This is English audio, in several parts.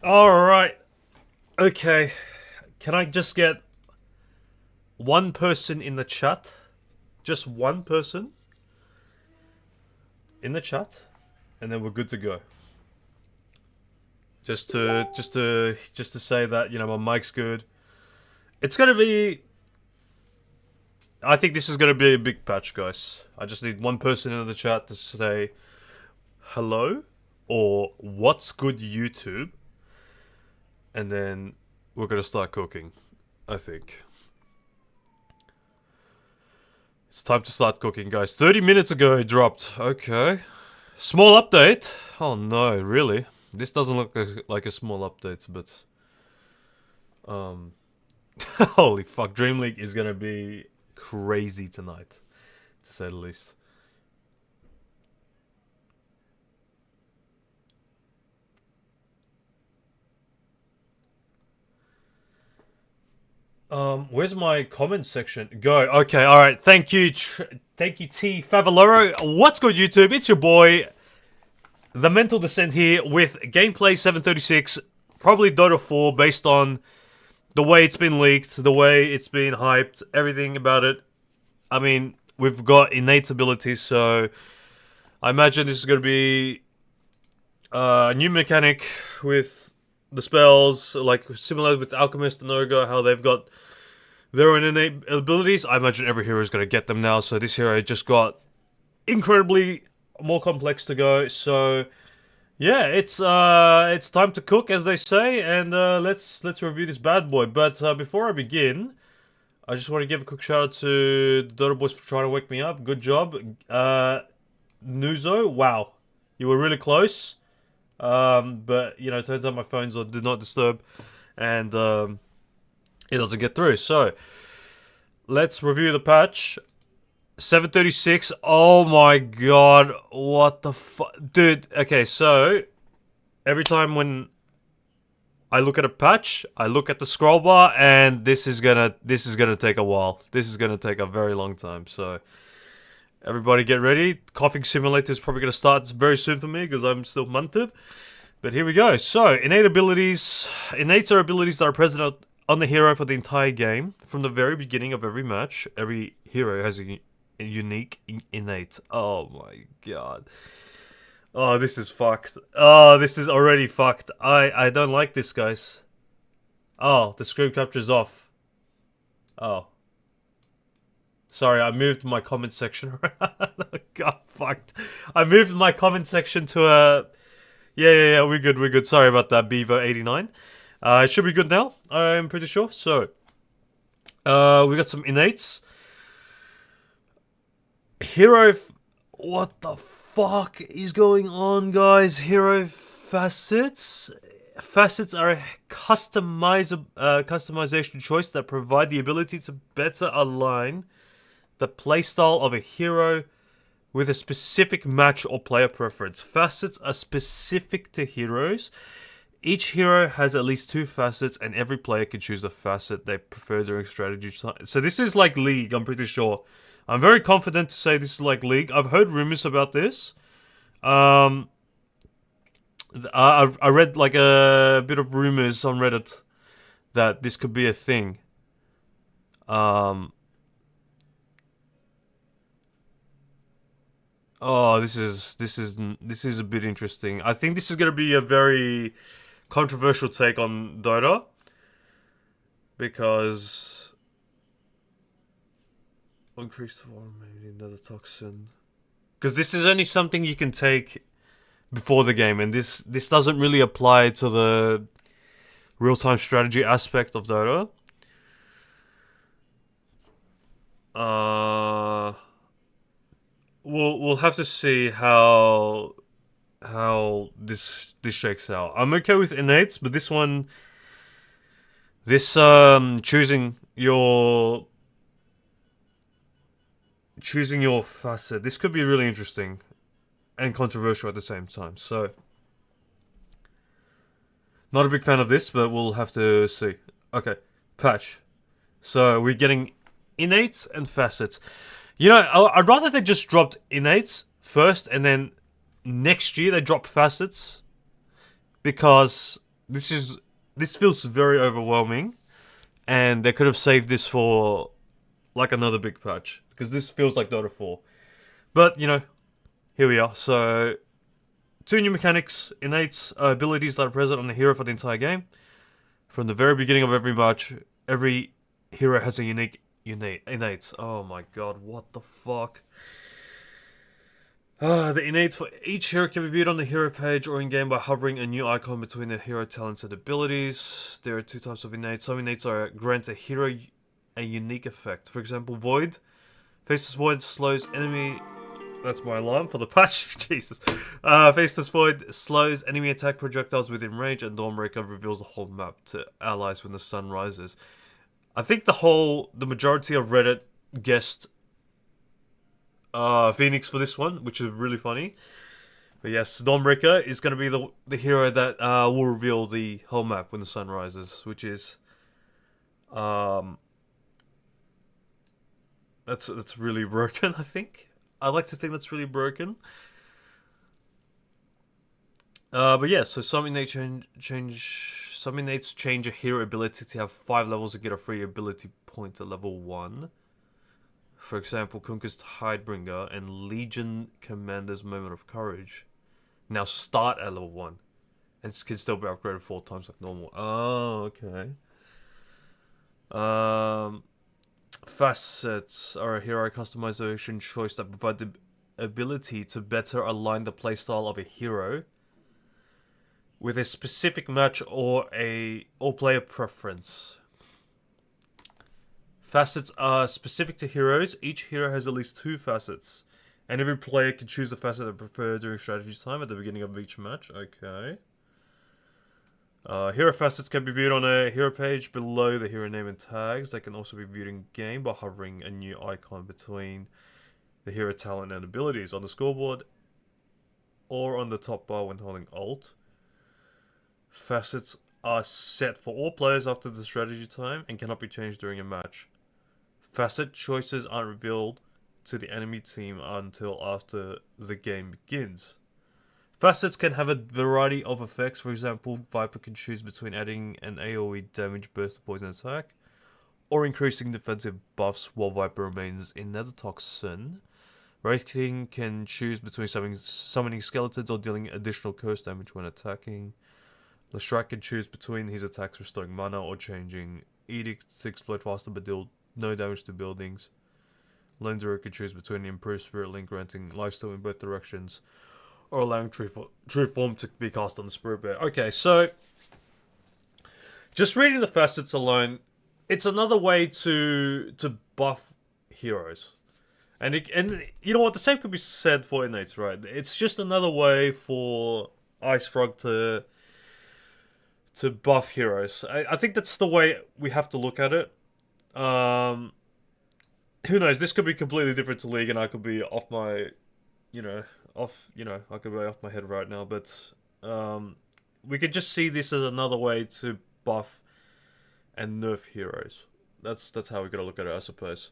Alright. Okay. Can I just get one person in the chat? Just one person in the chat, and then we're good to go. Just to say that, you know, my mic's good. It's gonna be... I think this is gonna be a big patch, guys. I just need one person in the chat to say hello or what's good YouTube, and then we're gonna start cooking, I think. It's time to start cooking, guys. 30 minutes ago it dropped. Okay. Small update. Oh no, really? This doesn't look like a small update, but... Holy fuck, Dream League is gonna be crazy tonight, to say the least. Where's my comment section? Go. Okay, alright. Thank you. Thank you, T. Favaloro. What's good, YouTube? It's your boy, The Mental Descent here with Gameplay 736. Probably Dota 4 based on the way it's been leaked, the way it's been hyped, everything about it. I mean, we've got innate abilities, so I imagine this is going to be a new mechanic with the spells, like similar with Alchemist and Ogre, how they've got their own innate abilities. I imagine every hero is going to get them now, so this hero just got incredibly more complex to go. So yeah, it's time to cook, as they say, and let's review this bad boy. But before I begin, I just want to give a quick shout out to the Dota boys for trying to wake me up. Good job, Nuzo. Wow, you were really close. But you know, it turns out my phone's on Do Not Disturb, and it doesn't get through. So let's review the patch. 736. Oh my god, what the fuck, dude? Okay, so every time when I look at a patch, I look at the scroll bar, and this is gonna take a while. This is gonna take a very long time. So everybody get ready. Coughing Simulator is probably gonna start very soon for me because I'm still munted. But here we go. So innate abilities. Innate are abilities that are present on the hero for the entire game. From the very beginning of every match, every hero has a unique innate. Oh my god. Oh, this is fucked. Oh, this is already fucked. I don't like this, guys. Oh, the screen capture's off. Oh. Sorry, I moved my comment section around. God, fucked. I moved my comment section to a... Yeah, we're good. Sorry about that, Beaver89. It should be good now, I'm pretty sure. So, we got some innates. Hero... What the fuck is going on, guys? Hero facets? Facets are a customization choice that provide the ability to better align the playstyle of a hero with a specific match or player preference. Facets are specific to heroes. Each hero has at least 2 facets, and every player can choose a facet they prefer during strategy time. So this is like League, I'm pretty sure. I'm very confident to say this is like League. I've heard rumors about this. I read like a bit of rumors on Reddit that this could be a thing. Oh, this is a bit interesting. I think this is going to be a very controversial take on Dota, because increased maybe another toxin. Because this is only something you can take before the game, and this doesn't really apply to the real-time strategy aspect of Dota. We'll have to see how this shakes out. I'm okay with innates, but this one, choosing your facet, this could be really interesting and controversial at the same time. So, not a big fan of this, but we'll have to see. Okay, patch. So we're getting innates and facets. You know, I'd rather they just dropped innates first, and then next year they drop facets, because this feels very overwhelming, and they could have saved this for like another big patch because this feels like Dota 4. But you know, here we are. So 2 new mechanics, innate abilities that are present on the hero for the entire game. From the very beginning of every match, every hero has a unique innate. Oh my god, what the fuck? The innates for each hero can be viewed on the hero page or in-game by hovering a new icon between the hero talents and abilities. There are 2 types of innates. Some innates are grant a hero a unique effect. For example, Void. Faceless Void slows enemy... That's my alarm for the patch. Jesus. Faceless Void slows enemy attack projectiles within range, and Dawnbreaker reveals the whole map to allies when the sun rises. I think the majority of Reddit guessed Phoenix for this one, which is really funny. But yes, Dawnbreaker is going to be the hero that will reveal the whole map when the sun rises, which is that's really broken. I think I like to think that's really broken. But yeah, so some innates change a hero ability to have 5 levels to get a free ability point at level 1. For example, Kunkka's Tidebringer and Legion Commander's Moment of Courage now start at level 1 and can still be upgraded 4 times like normal. Oh, okay. Facets are a hero customization choice that provide the ability to better align the playstyle of a hero with a specific match or player preference. Facets are specific to heroes. Each hero has at least 2 facets, and every player can choose the facet they prefer during strategy time at the beginning of each match. Okay. Hero facets can be viewed on a hero page below the hero name and tags. They can also be viewed in game by hovering a new icon between the hero talent and abilities on the scoreboard or on the top bar when holding Alt. Facets are set for all players after the strategy time and cannot be changed during a match. Facet choices aren't revealed to the enemy team until after the game begins. Facets can have a variety of effects. For example, Viper can choose between adding an AoE damage burst to poison attack or increasing defensive buffs while Viper remains in Nether Toxin. Wraith King can choose between summoning skeletons or dealing additional curse damage when attacking. Lestrak can choose between his attacks restoring mana or changing Edict to explode faster but deal no damage to buildings. Lenderer can choose between improved Spirit Link granting lifesteal in both directions or allowing True Form to be cast on the Spirit Bear. Okay, so just reading the facets alone, it's another way to buff heroes. And you know what, the same could be said for innates, right? It's just another way for Ice Frog to buff heroes. I think that's the way we have to look at it. Who knows? This could be completely different to League, and I could be off my, I could be off my head right now. But we could just see this as another way to buff and nerf heroes. That's how we gotta look at it, I suppose.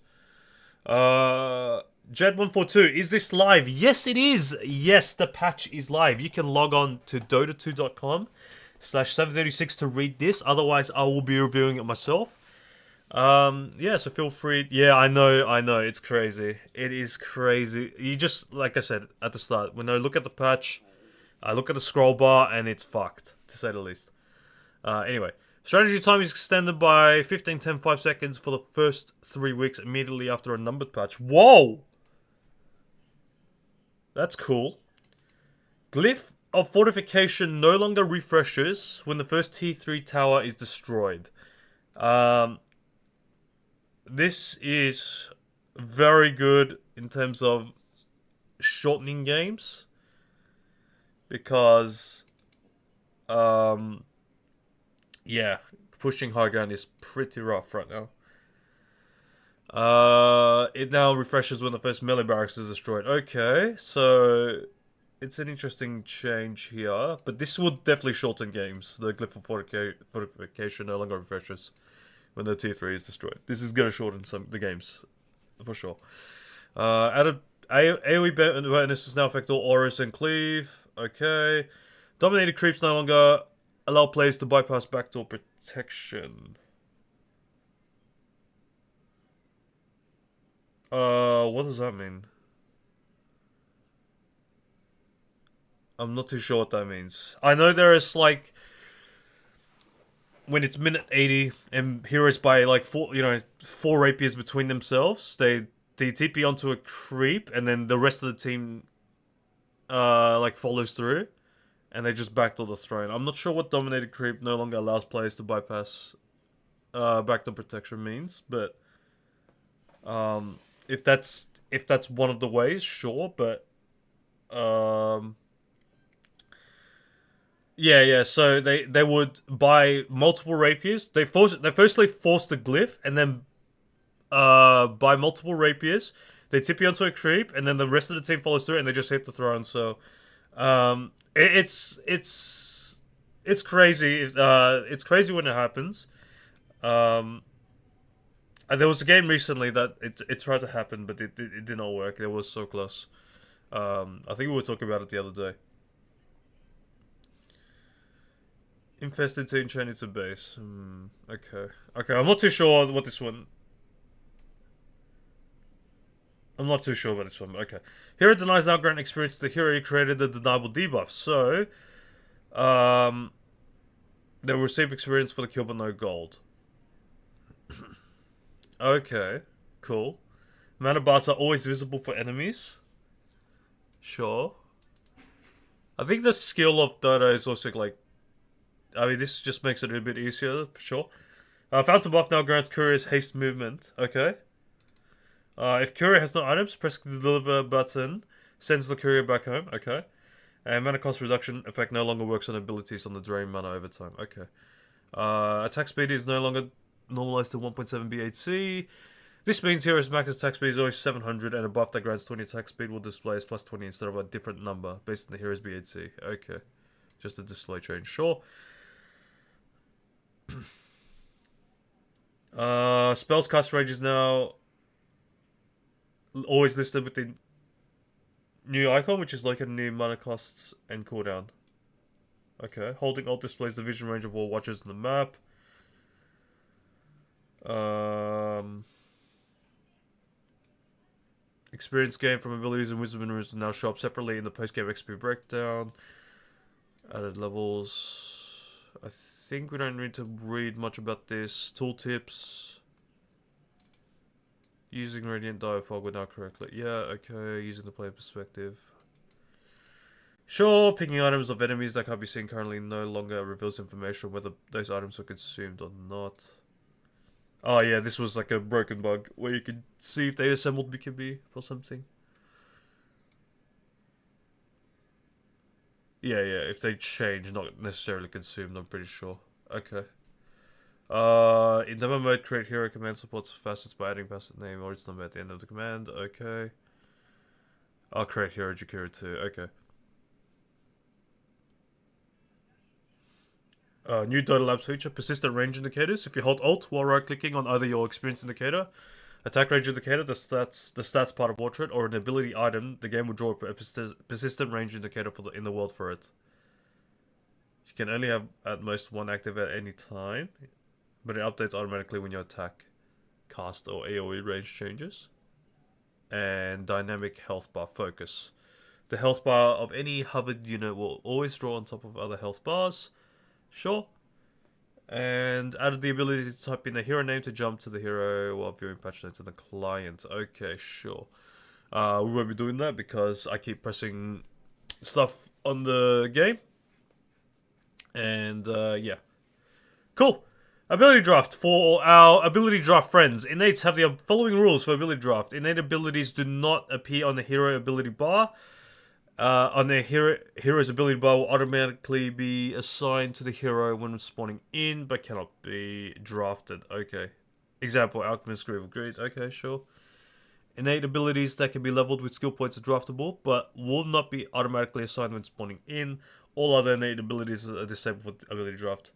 Jed142, is this live? Yes, it is. Yes, the patch is live. You can log on to Dota2.com/736 to read this. Otherwise, I will be reviewing it myself. Yeah, so feel free. Yeah, I know. It's crazy. It is crazy. You just, like I said at the start, when I look at the patch, I look at the scroll bar and it's fucked, to say the least. Anyway, strategy time is extended by 15, 10, 5 seconds for the first 3 weeks immediately after a numbered patch. Whoa! That's cool. Glyph of Fortification no longer refreshes when the first T3 tower is destroyed. This is very good in terms of shortening games because, yeah, pushing high ground is pretty rough right now. It now refreshes when the first melee barracks is destroyed. Okay, so it's an interesting change here, but this will definitely shorten games. The Glyph of Fortification no longer refreshes when the tier 3 is destroyed. This is going to shorten the games, for sure. Added AoE bonuses now affect all auras and cleave. Okay. Dominated creeps no longer Allow players to bypass backdoor protection. What does that mean? I'm not too sure what that means. I know there is like when it's minute 80 and heroes by like four rapiers between themselves, they TP onto a creep and then the rest of the team like follows through and they just backdoor the throne. I'm not sure what dominated creep no longer allows players to bypass backdoor protection means, but if that's one of the ways, sure, but yeah. So they would buy multiple rapiers. They firstly force the glyph, and then buy multiple rapiers. They tip you onto a creep, and then the rest of the team follows through, and they just hit the throne. So, it's crazy. It's crazy when it happens. And there was a game recently that it tried to happen, but it did not work. It was so close. I think we were talking about it the other day. Infested team chain into base. Okay. I'm not too sure what this one. I'm not too sure about this one. Okay. Hero denies now grant experience to the hero who created the deniable debuff. So, they'll receive experience for the kill but no gold. Okay. Cool. Mana bars are always visible for enemies. Sure. I think the skill of Dota is also like, I mean, this just makes it a bit easier, for sure. Fountain buff now grants courier's haste movement. Okay. If courier has no items, press the deliver button. Sends the courier back home. Okay. And mana cost reduction effect no longer works on abilities on the drain mana over time. Okay. Attack speed is no longer normalized to 1.7 BAT. This means hero's max attack speed is always 700 and a buff that grants 20 attack speed will display as plus 20 instead of a different number based on the hero's BAT. Okay. Just a display change. Sure. Spells cast range is now always listed with the new icon, which is located near mana costs and cooldown. Okay, holding alt displays the vision range of all watchers on the map. Experience gain from abilities and wisdom minerals will now show up separately in the post-game XP breakdown. Added levels. I think we don't need to read much about this. Tooltips. Using Radiant Diafog without correctly. Yeah, okay. Using the player perspective. Sure, picking items of enemies that can't be seen currently no longer reveals information on whether those items are consumed or not. Oh yeah, this was like a broken bug where you could see if they assembled BKB or something. Yeah, if they change, not necessarily consumed, I'm pretty sure. Okay. In demo mode, create hero command supports facets by adding facet name or its number at the end of the command. Okay. I'll create hero Jakira too. Okay. New Dota Labs feature, persistent range indicators. If you hold Alt while right-clicking on either your experience indicator, attack range indicator, the stats part of portrait, or an ability item, the game will draw a persistent range indicator in the world for it. You can only have at most one active at any time, but it updates automatically when your attack, cast, or AoE range changes. And dynamic health bar focus. The health bar of any hovered unit will always draw on top of other health bars. Sure. And added the ability to type in a hero name to jump to the hero while viewing patch notes in the client. Okay, sure. We won't be doing that because I keep pressing stuff on the game. And yeah. Cool. Ability draft. For our ability draft friends, innates have the following rules for ability draft. Innate abilities do not appear on the hero ability bar. On the hero's ability bar will automatically be assigned to the hero when spawning in, but cannot be drafted. Okay. Example, Alchemist, Grieve of Greed. Okay, sure. Innate abilities that can be leveled with skill points are draftable, but will not be automatically assigned when spawning in. All other innate abilities are disabled with ability draft.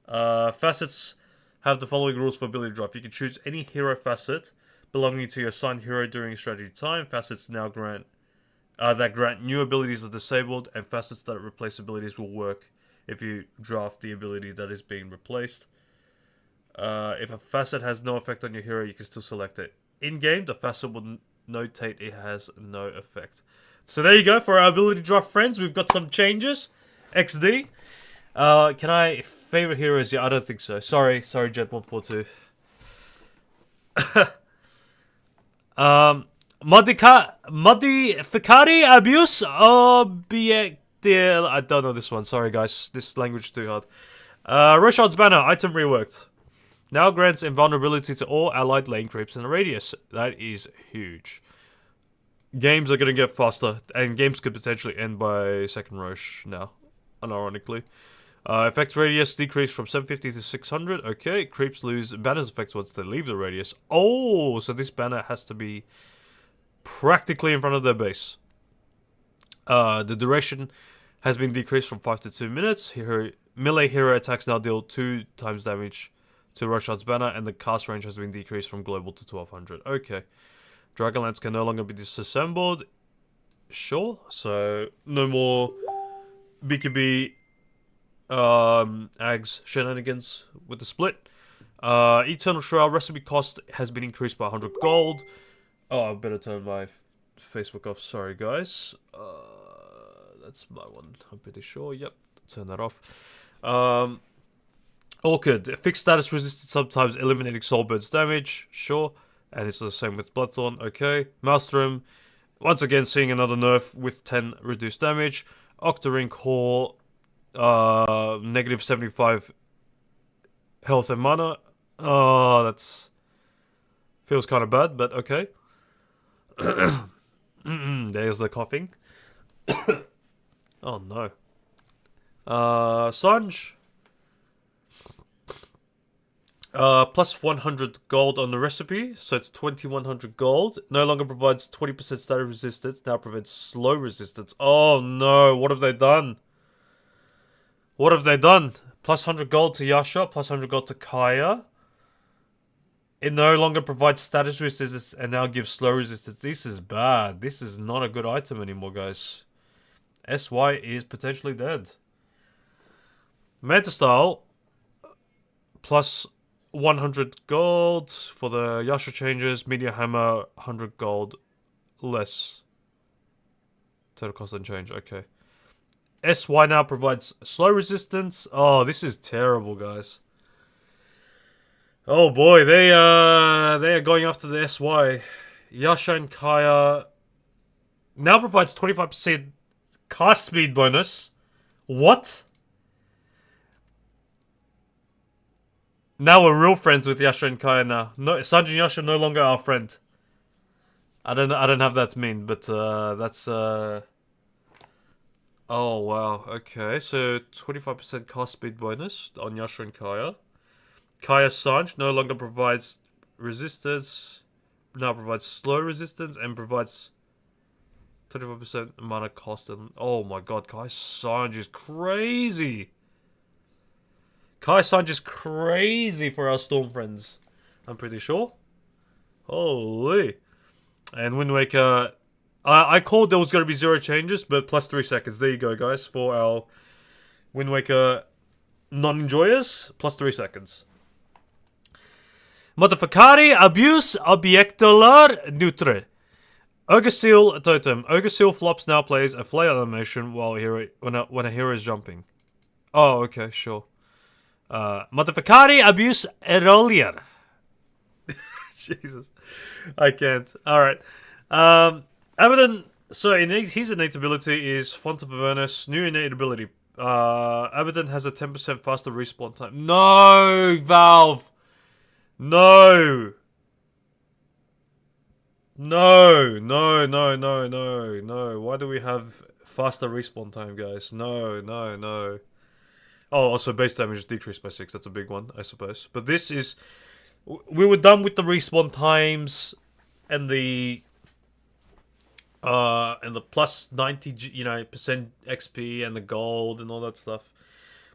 Facets have the following rules for ability draft. You can choose any hero facet belonging to your assigned hero during strategy time. Facets now grant that grant new abilities are disabled, and facets that replace abilities will work if you draft the ability that is being replaced. If a facet has no effect on your hero, you can still select it. In-game, the facet will notate it has no effect. So there you go for our ability draft friends. We've got some changes. XD. Can I favorite heroes? Yeah, I don't think so. Sorry, Jet142. Modificare abuse objectil. I don't know this one. Sorry, guys. This language is too hard. Roshard's banner item reworked. Now grants invulnerability to all allied lane creeps in a radius. That is huge. Games are going to get faster, and games could potentially end by second Rosh now, unironically. Effect radius decreased from 750 to 600. Okay, creeps lose banner's effects once they leave the radius. Oh, so this banner has to be practically in front of their base. The duration has been decreased from 5 to 2 minutes. Melee hero attacks now deal 2 times damage to Roshard's banner, and the cast range has been decreased from global to 1200. Okay. Dragonlance can no longer be disassembled. Sure. So, no more BKB Ags shenanigans with the split. Eternal Shroud recipe cost has been increased by 100 gold. Oh, I better turn my Facebook off. Sorry, guys. That's my one, I'm pretty sure. Yep, turn that off. Orchid. Fixed status resisted sometimes, eliminating Soulbird's damage. Sure. And it's the same with Bloodthorn. Okay. Maelstrom. Once again, seeing another nerf with 10 reduced damage. Octarine Core. Negative 75 health and mana. Oh, that's... feels kind of bad, but okay. There's the coughing. Oh, no. Sanj. Plus 100 gold on the recipe, so it's 2100 gold. No longer provides 20% static resistance, now provides slow resistance. Oh no, what have they done? What have they done? Plus 100 gold to Yasha, plus 100 gold to Kaya. It no longer provides status resistance and now gives slow resistance. This is bad. This is not a good item anymore, guys. SY is potentially dead. Manta Style. Plus 100 gold for the Yasha changes. Media Hammer, 100 gold less. Total cost and change, okay. SY now provides slow resistance. Oh, this is terrible, guys. Oh boy, they are going after the SY. Yasha and Kaya now provides 25% cast speed bonus. What? Now we're real friends with Yasha and Kaya now. No, Sanji and Yasha no longer our friend. I don't have that to mean, but that's oh wow, okay. So 25% cast speed bonus on Yasha and Kaya. Kaya Sanj no longer provides resistance, now provides slow resistance and provides 25% mana cost and oh my god, Kaya Sanj is crazy. Kai Sanj is crazy for our Storm friends, I'm pretty sure. Holy. And Wind Waker, I called there was going to be 0 changes, but plus 3 seconds. There you go, guys, for our Wind Waker non-enjoyers. Plus 3 seconds. Modificare abuse objectular neutre. Ogre Seal Totem. Ogre Seal flops now plays a flail animation while when a hero is jumping. Oh, okay, sure. Modificare abuse earlier. Jesus. I can't. Alright. Abaddon, so his innate ability is Font of Avernus. New innate ability. Abaddon has a 10% faster respawn time. No, Valve! No! No, no, no, no, no, no. Why do we have faster respawn time, guys? No, no, no. Oh, also base damage decreased by 6. That's a big one, I suppose. But this is... We were done with the respawn times and the plus 90, percent XP and the gold and all that stuff.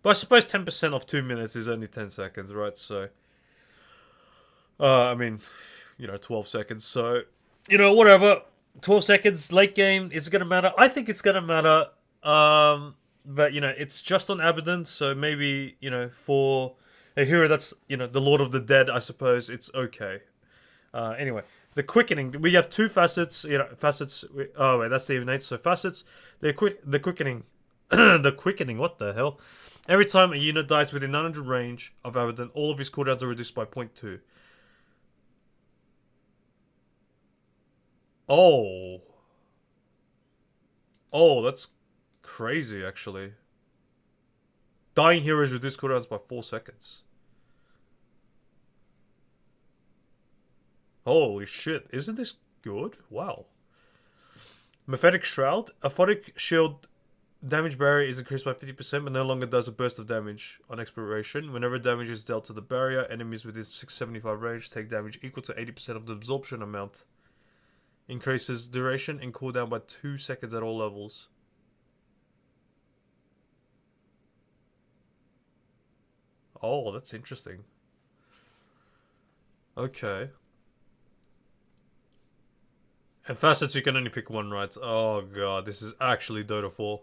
But I suppose 10% of 2 minutes is only 10 seconds, right? So, I mean, 12 seconds. So, whatever. 12 seconds late game, is it going to matter? I think it's going to matter. But, you know, it's just on Abaddon, so maybe, you know, for a hero that's, you know, the Lord of the Dead, I suppose it's okay. Anyway, the quickening. We have two facets, you know, facets. Oh, wait, that's the innate. So facets, the quickening. The quickening, what the hell? Every time a unit dies within 900 range of Abaddon, all of his cooldowns are reduced by 0.2. Oh. Oh, that's crazy, actually. Dying heroes reduce cooldowns by 4 seconds. Holy shit, isn't this good? Wow. Mephitic Shroud. Aphotic Shield damage barrier is increased by 50% but no longer does a burst of damage on expiration. Whenever damage is dealt to the barrier, enemies within 675 range take damage equal to 80% of the absorption amount. Increases duration and cooldown by 2 seconds at all levels. Oh, that's interesting. Okay. And facets you can only pick one, right? Oh god, this is actually Dota 4.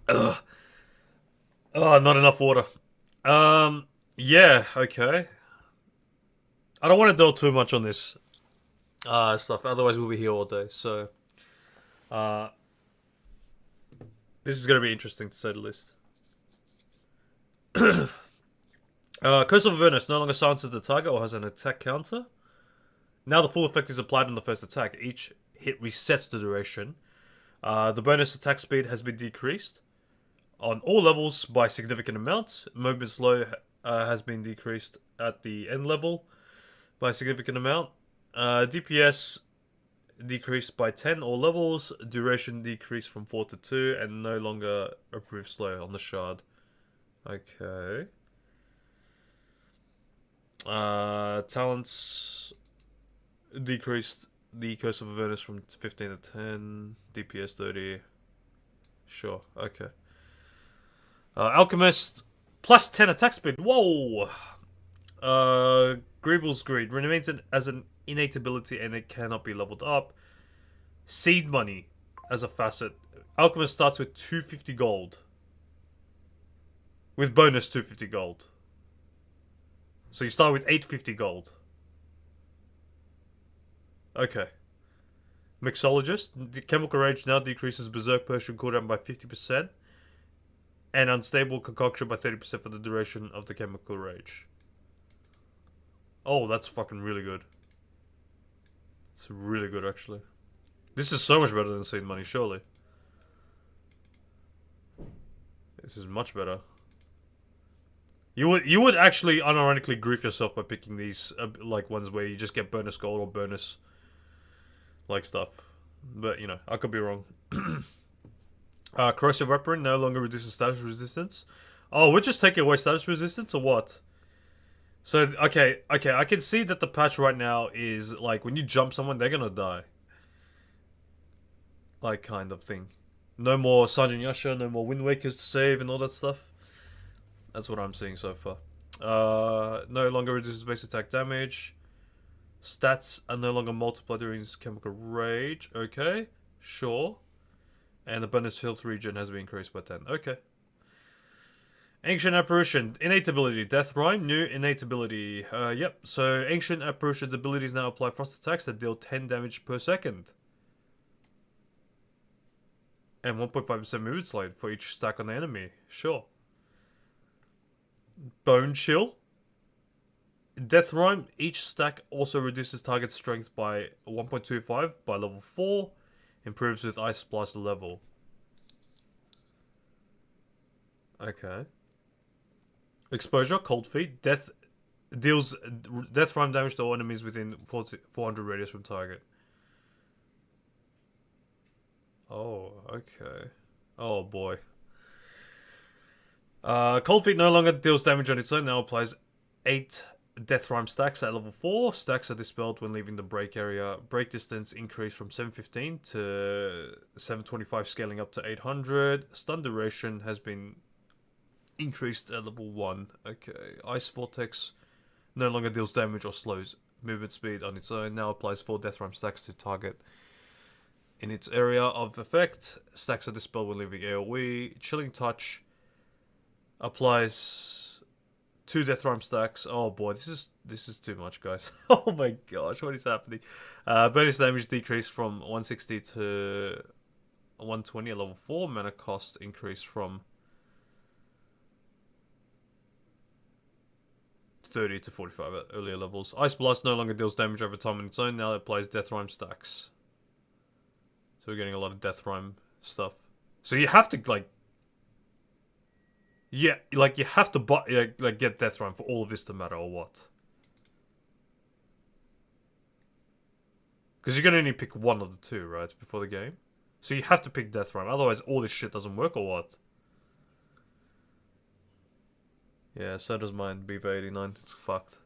Ugh. Oh, not enough water. Yeah, okay. I don't want to dwell too much on this stuff, otherwise we'll be here all day, so this is going to be interesting to say the least. Curse of Avernus no longer silences the target or has an attack counter. Now the full effect is applied on the first attack. Each hit resets the duration. The bonus attack speed has been decreased on all levels by significant amounts. Movement slow has been decreased at the end level by a significant amount. DPS decreased by 10 all levels. Duration decreased from 4 to 2 and no longer approved slow on the shard. Okay. Talents decreased the Curse of Avernus from 15 to 10. DPS 30. Sure, okay. Alchemist plus 10 attack speed. Whoa! Grievel's Greed remains as an innate ability and it cannot be leveled up. Seed Money as a facet. Alchemist starts with 250 gold. With bonus 250 gold. So you start with 850 gold. Okay. Mixologist. The Chemical Rage now decreases Berserk Potion cooldown by 50%. And Unstable Concoction by 30% for the duration of the Chemical Rage. Oh, that's fucking really good. It's really good, actually. This is so much better than Seed Money, surely. This is much better. You would actually unironically grief yourself by picking these like ones where you just get bonus gold or bonus like stuff. But you know, I could be wrong. Corrosive Weapon no longer reduces status resistance. Oh, we're just taking away status resistance or what? So okay, I can see that the patch right now is like when you jump someone, they're gonna die. Like kind of thing. No more Sergeant Yasha, no more Wind Wakers to save and all that stuff. That's what I'm seeing so far. No longer reduces base attack damage. Stats are no longer multiplied during Chemical Rage. Okay, sure. And the bonus health regen has been increased by 10. Okay. Ancient Apparition. Innate ability. Death Rhyme. New innate ability. Yep. So Ancient Apparition's abilities now apply frost attacks that deal 10 damage per second. And 1.5% movement slide for each stack on the enemy. Sure. Bone Chill. Death Rhyme. Each stack also reduces target strength by 1.25 by level 4. Improves with Ice Blaster level. Okay. Exposure. Cold Feet. Deals Death Rhyme damage to all enemies within 400 radius from target. Oh, okay. Oh boy. Cold Feet no longer deals damage on its own, now applies 8 Death Rhyme stacks at level 4. Stacks are dispelled when leaving the break area. Break distance increased from 715 to 725, scaling up to 800. Stun duration has been increased at level 1. Okay. Ice Vortex No longer deals damage or slows movement speed on its own. Now applies 4 Death Rhyme stacks to target in its area of effect. Stacks are dispelled when leaving AoE. Chilling Touch applies 2 Death Rhyme stacks. Oh boy, this is too much, guys. Oh my gosh, what is happening? Bonus damage decreased from 160 to 120 at level 4. Mana cost increased from 30 to 45 at earlier levels. Ice Blast no longer deals damage over time on its own. Now it applies Death Rhyme stacks. So we're getting a lot of Death Rhyme stuff. So you have to, like... Yeah, like, you have to buy, like, get Death Rhyme for all of this to matter, or what? Because you're gonna only pick one of the two, right, before the game? So you have to pick Death Rhyme, otherwise all this shit doesn't work, or what? Yeah, so does mine, Beaver89. It's fucked.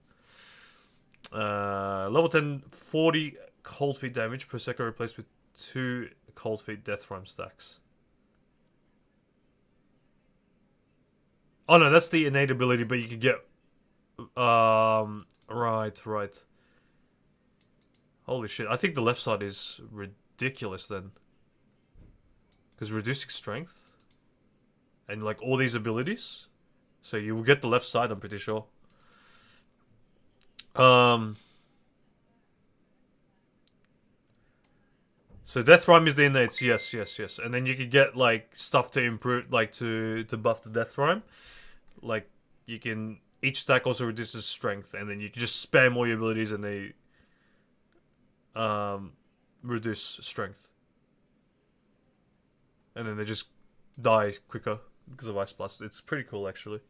Level 10, 40 Cold Feet damage per second replaced with 2 Cold Feet Death Rhyme stacks. Oh no, that's the innate ability, but you can get... Right. Holy shit, I think the left side is ridiculous then. Because reducing strength. And like all these abilities. So you will get the left side, I'm pretty sure. So Death Rhyme is the innates, yes. And then you can get like stuff to improve, like to buff the Death Rhyme. Like you can, each stack also reduces strength, and then you can just spam all your abilities and they reduce strength. And then they just die quicker because of Ice Blast. It's pretty cool actually.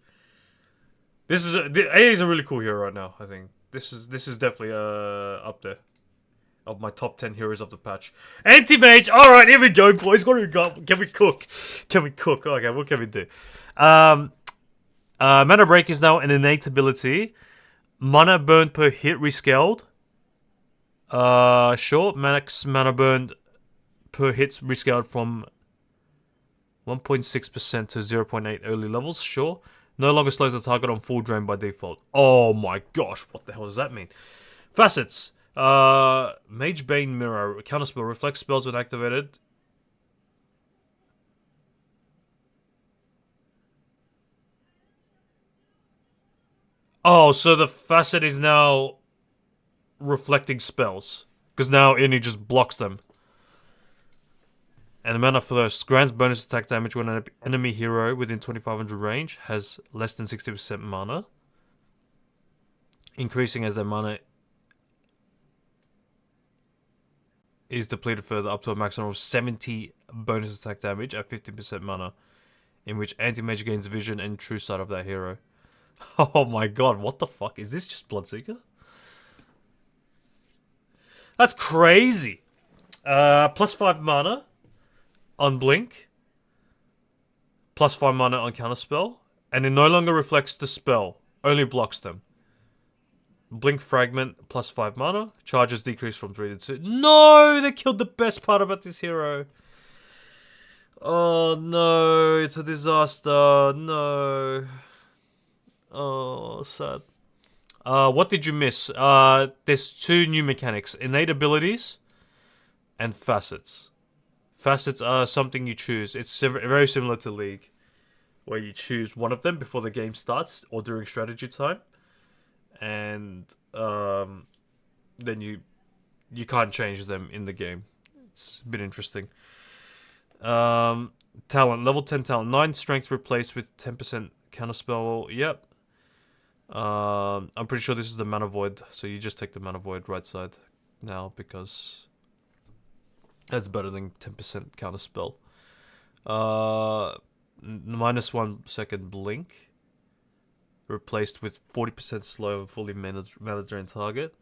This is AA is a really cool hero right now, I think. This is definitely up there of my top 10 heroes of the patch. Anti-Mage! Alright, here we go, boys. What do we got? Can we cook? Okay, what can we do? Mana Break is now an innate ability. Mana burn per hit rescaled. Sure. Max mana burn per hit rescaled from 1.6% to 0.8 early levels. Sure. No longer slows the target on full drain by default. Oh my gosh, what the hell does that mean? Facets. Mage Bane Mirror. Counterspell. Reflects spells when activated. Oh, so the facet is now reflecting spells. Because now it only just blocks them. And the Mana Thirst grants bonus attack damage when an enemy hero within 2500 range has less than 60% mana. Increasing as their mana is depleted further up to a maximum of 70 bonus attack damage at 15% mana. In which Anti-Mage gains vision and true sight of that hero. Oh my god, what the fuck? Is this just Bloodseeker? That's crazy! Plus 5 mana on Blink. Plus 5 mana on Counterspell. And it no longer reflects the spell. Only blocks them. Blink Fragment, plus 5 mana. Charges decrease from 3 to 2. No! They killed the best part about this hero. Oh no, it's a disaster. No. Oh, sad. What did you miss? There's 2 new mechanics. Innate abilities and facets. Facets are something you choose. It's very similar to League, where you choose one of them before the game starts or during strategy time, and then you can't change them in the game. It's a bit interesting. Talent, level 10 talent, 9 strength replaced with 10% counterspell. Yep. I'm pretty sure this is the Mana Void, so you just take the Mana Void right side now because that's better than 10% counterspell. Minus 1 second blink. Replaced with 40% slow and fully mana drain target.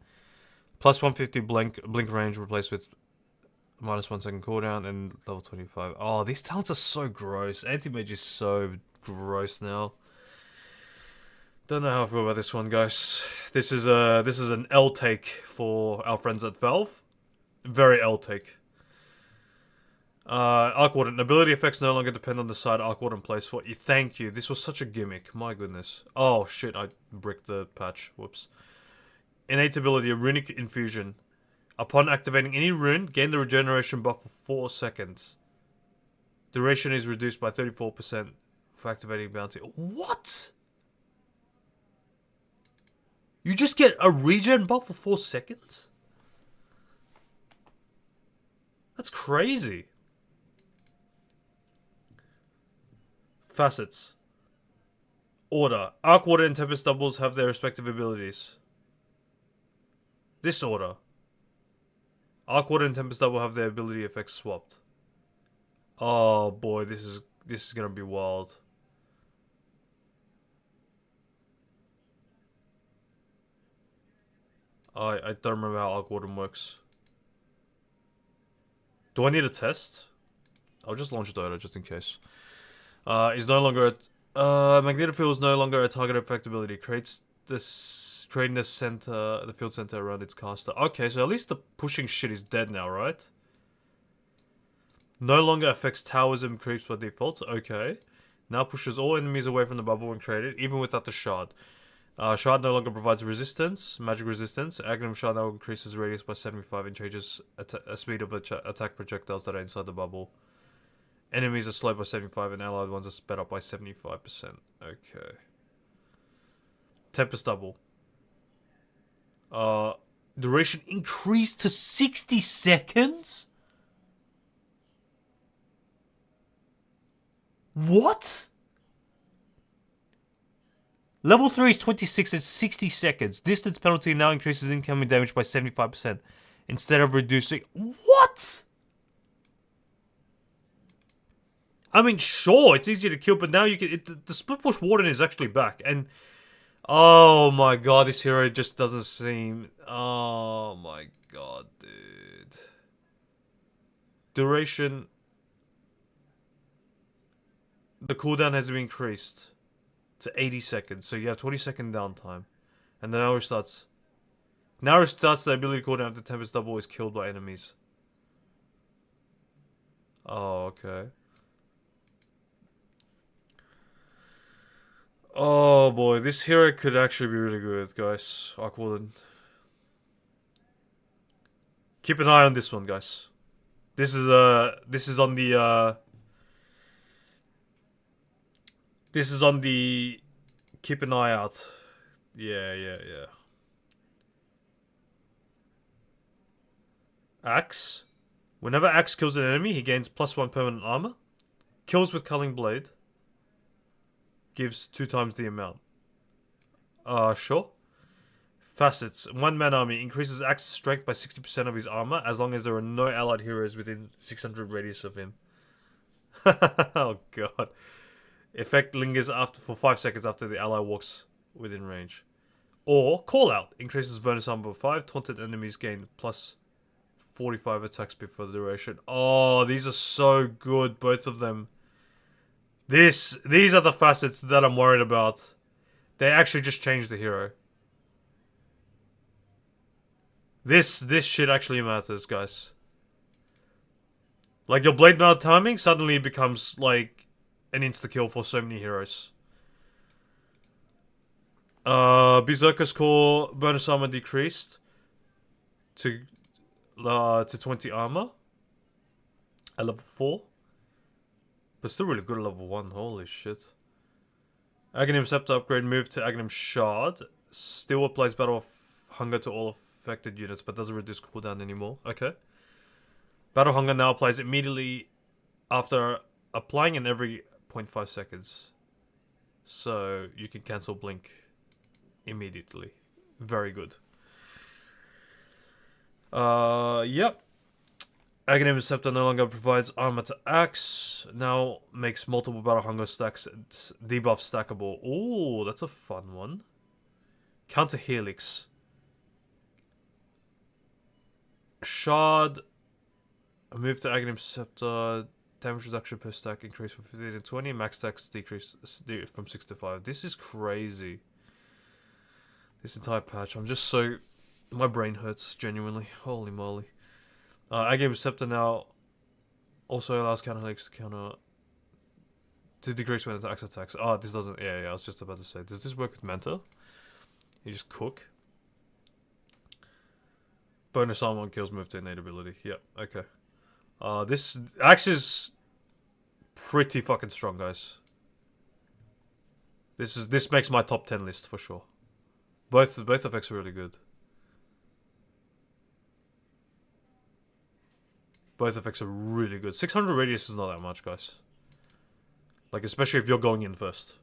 Plus 150 blink range replaced with minus 1 second cooldown and level 25. Oh, these talents are so gross. Anti-Mage is so gross now. Don't know how I feel about this one, guys. This is an L take for our friends at Valve. Very L take. Arc Warden. Ability effects no longer depend on the side Arc Warden plays for. Thank you. This was such a gimmick. My goodness. Oh shit, I bricked the patch. Whoops. innate ability, Runic Infusion. Upon activating any rune, gain the regeneration buff for 4 seconds. Duration is reduced by 34% for activating bounty. What? You just get a regen buff for 4 seconds? That's crazy. Facets. Order. Arc Water and Tempest Doubles have their respective abilities. Disorder. Arc Water and Tempest Double have their ability effects swapped. Oh boy, this is gonna be wild. I don't remember how Arc Water works. Do I need a test? I'll just launch Dota just in case. Is no longer a magnetic field is no longer a target effect ability. Creating the field center around its caster. Okay, so at least the pushing shit is dead now, right? No longer affects towers and creeps by default. Okay. Now pushes all enemies away from the bubble when created, even without the shard. Shard no longer provides resistance, magic resistance. Aghanim Shard now increases radius by 75 and changes speed of attack projectiles that are inside the bubble. Enemies are slowed by 75 and allied ones are sped up by 75%. Okay. Tempest Double. Duration increased to 60 seconds? What? Level 3 is 26 and 60 seconds. Distance penalty now increases incoming damage by 75% instead of reducing. What? I mean, sure, it's easier to kill, but now you can. The Split Push Warden is actually back, and oh my god, this hero just doesn't seem. Oh my god, dude. Duration. The cooldown has been increased to 80 seconds, so you have 20-second downtime, and then now it starts. Now it starts the ability cooldown after Tempest Double is killed by enemies. Oh, okay. Oh boy, this hero could actually be really good, guys. Aqualand. Keep an eye on this one, guys. This is on the this is on the keep an eye out. Yeah. Axe. Whenever Axe kills an enemy, he gains +1 permanent armor. Kills with Culling Blade. Gives 2 times the amount. Sure. Facets. One-man army increases Axe's strength by 60% of his armor as long as there are no allied heroes within 600 radius of him. Oh god. Effect lingers for 5 seconds after the ally walks within range. Or Call Out increases bonus armor by 5. Taunted enemies gain plus 45 attack speed for the duration. Oh, these are so good, both of them. These are the facets that I'm worried about. They actually just changed the hero. This shit actually matters, guys. Like, your blade mount timing suddenly becomes, like, an insta-kill for so many heroes. Berserker's Core bonus armor decreased to 20 armor at level 4. But still really good at level 1, holy shit. Aghanim Scepter upgrade moved to Aghanim Shard. Still applies Battle of Hunger to all affected units, but doesn't reduce cooldown anymore. Okay. Battle Hunger now applies immediately after applying in every 0.5 seconds. So you can cancel Blink immediately. Very good. Yep. Aghanim Scepter no longer provides armor to Axe. Now makes multiple Battle Hunger stacks debuff stackable. Ooh, that's a fun one. Counter Helix. Shard. A move to Aghanim Scepter. Damage reduction per stack increase from 15 to 20. Max stacks decrease from 6 to 5. This is crazy. This entire patch. I'm just so... My brain hurts, genuinely. Holy moly. Aghanim Scepter now also allows Counter Helix to decrease when Axe attacks. Oh, this doesn't... Yeah, I was just about to say. Does this work with Manta? You just cook? Bonus armor on kills move to innate ability. Yep, okay. This axe is pretty fucking strong, guys. This makes my top 10 list for sure. Both effects are really good. Both effects are really good. 600 radius is not that much, guys. Like, especially if you're going in first.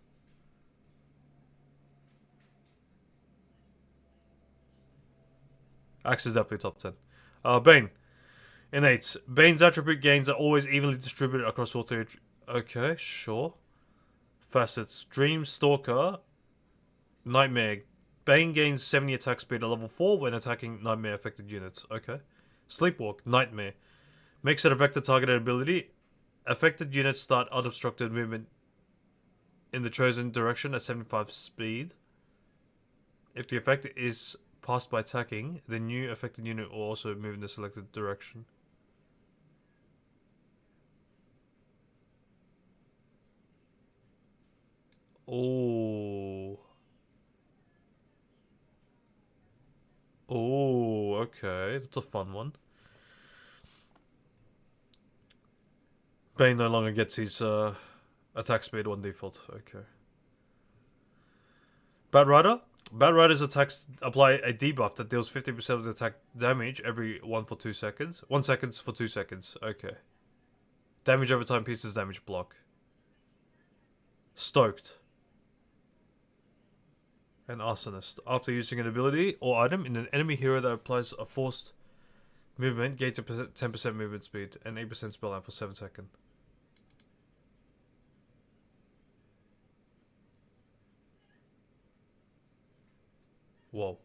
Axe is definitely top 10. Bane. Innate. Bane's attribute gains are always evenly distributed across all three. Okay, sure. Facets. Dream, Stalker, Nightmare. Bane gains 70 attack speed at level 4 when attacking Nightmare affected units. Okay. Sleepwalk. Nightmare. Makes it a vector targeted ability. Affected units start unobstructed movement in the chosen direction at 75 speed. If the effect is passed by attacking, the new affected unit will also move in the selected direction. Oh. Oh, okay. That's a fun one. Bane no longer gets his attack speed 1 default. Okay. Batrider. Batrider's attacks apply a debuff that deals 50% of the attack damage every 1 second for 2 seconds. Okay. Damage over time pieces damage block. Stoked. And Arsonist. After using an ability or item in an enemy hero that applies a forced movement, gains a 10% movement speed and 8% spell out for 7 seconds. Whoa.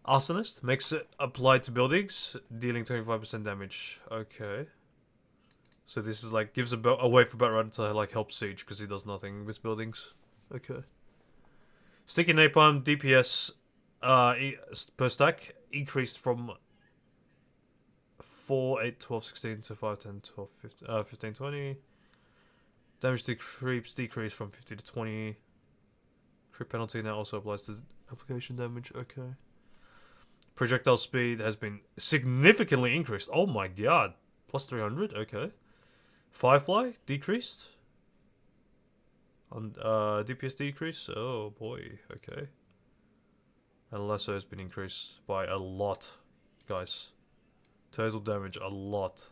Arsonist makes it applied to buildings, dealing 25% damage. Okay. So this is like gives a way for Batrider to like help siege because he does nothing with buildings. Okay. Sticky Napalm DPS per stack increased from 4, 8, 12, 16 to 5, 10, 12, 15, 20. Damage to creeps decreased from 50 to 20. Crit penalty now also applies to application damage. Okay. Projectile speed has been significantly increased. Oh my god. Plus 300. Okay. Firefly decreased. On DPS decrease. Oh boy. Okay. And Lasso has been increased by a lot, guys. Total damage a lot.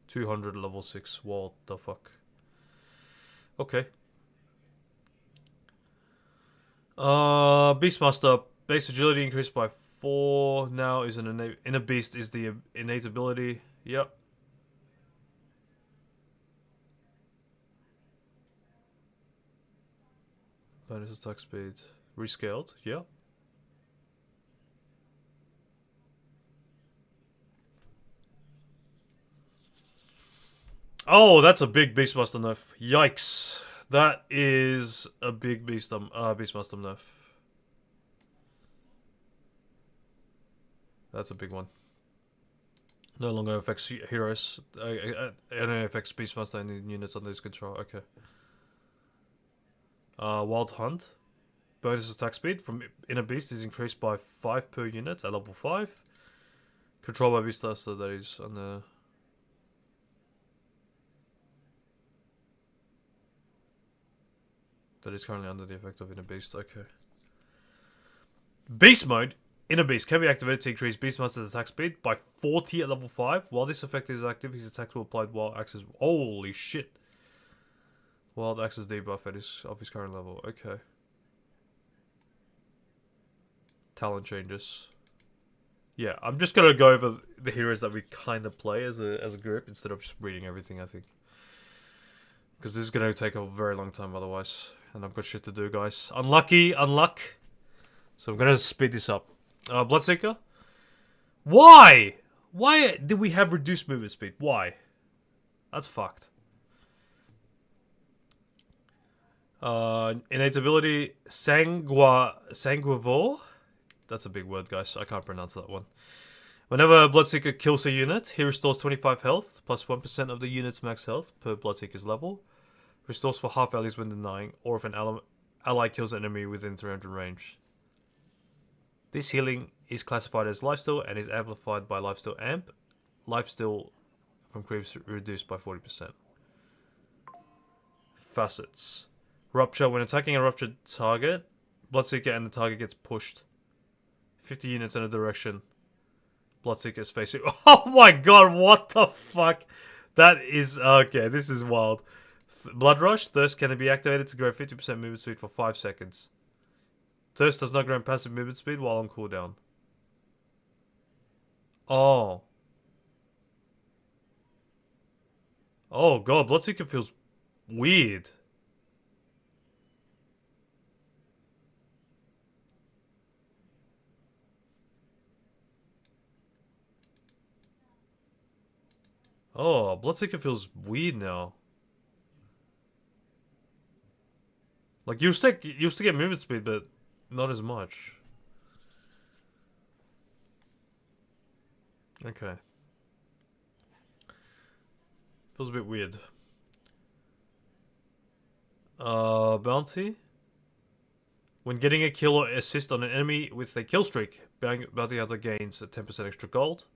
200 level 6. What the fuck? Okay. Beastmaster base agility increased by 4. Now is an innate. Inner beast is the innate ability. Yep. Bonus attack speed rescaled. Yeah. Oh, that's a big Beastmaster nerf. Yikes. That is a big Beastmaster nerf. That's a big one. No longer affects heroes. It only affects Beastmaster and units under his control. Okay. Wild Hunt. Bonus attack speed from Inner Beast is increased by 5 per unit at level 5. Controlled by Beastmaster, that is on the... That is currently under the effect of Inner Beast. Okay. Beast mode. Inner Beast can be activated to increase Beastmaster's attack speed by 40 at level 5. While this effect is active, his attacks will apply while Axe's... Holy shit. Wild Axe's debuff at his current level. Okay. Talent changes. Yeah, I'm just gonna go over the heroes that we kind of play as a group instead of just reading everything, I think. Because this is gonna take a very long time otherwise. And I've got shit to do, guys. Unlucky, unluck. So I'm gonna speed this up. Bloodseeker. Why? Why did we have reduced movement speed? Why? That's fucked. Innate ability, Sanguivore. That's a big word, guys. I can't pronounce that one. Whenever a Bloodseeker kills a unit, he restores 25 health, plus 1% of the unit's max health per Bloodseeker's level. Restores for half allies when denying, or if an ally kills an enemy within 300 range. This healing is classified as lifesteal and is amplified by lifesteal amp. Lifesteal from creeps reduced by 40%. Facets. Rupture. When attacking a ruptured target, Bloodseeker and the target gets pushed 50 units in a direction. Bloodseeker is facing... Oh my god, what the fuck? That is... Okay, this is wild. Blood Rush. Thirst can be activated to grow 50% movement speed for 5 seconds. Thirst does not grant passive movement speed while on cooldown. Oh. Oh god, Bloodseeker feels weird. Oh, Bloodseeker feels weird now. Like, you still get movement speed, but not as much. Okay. Feels a bit weird. Bounty. When getting a kill or assist on an enemy with a kill streak, Bounty Hunter gains a 10% extra gold.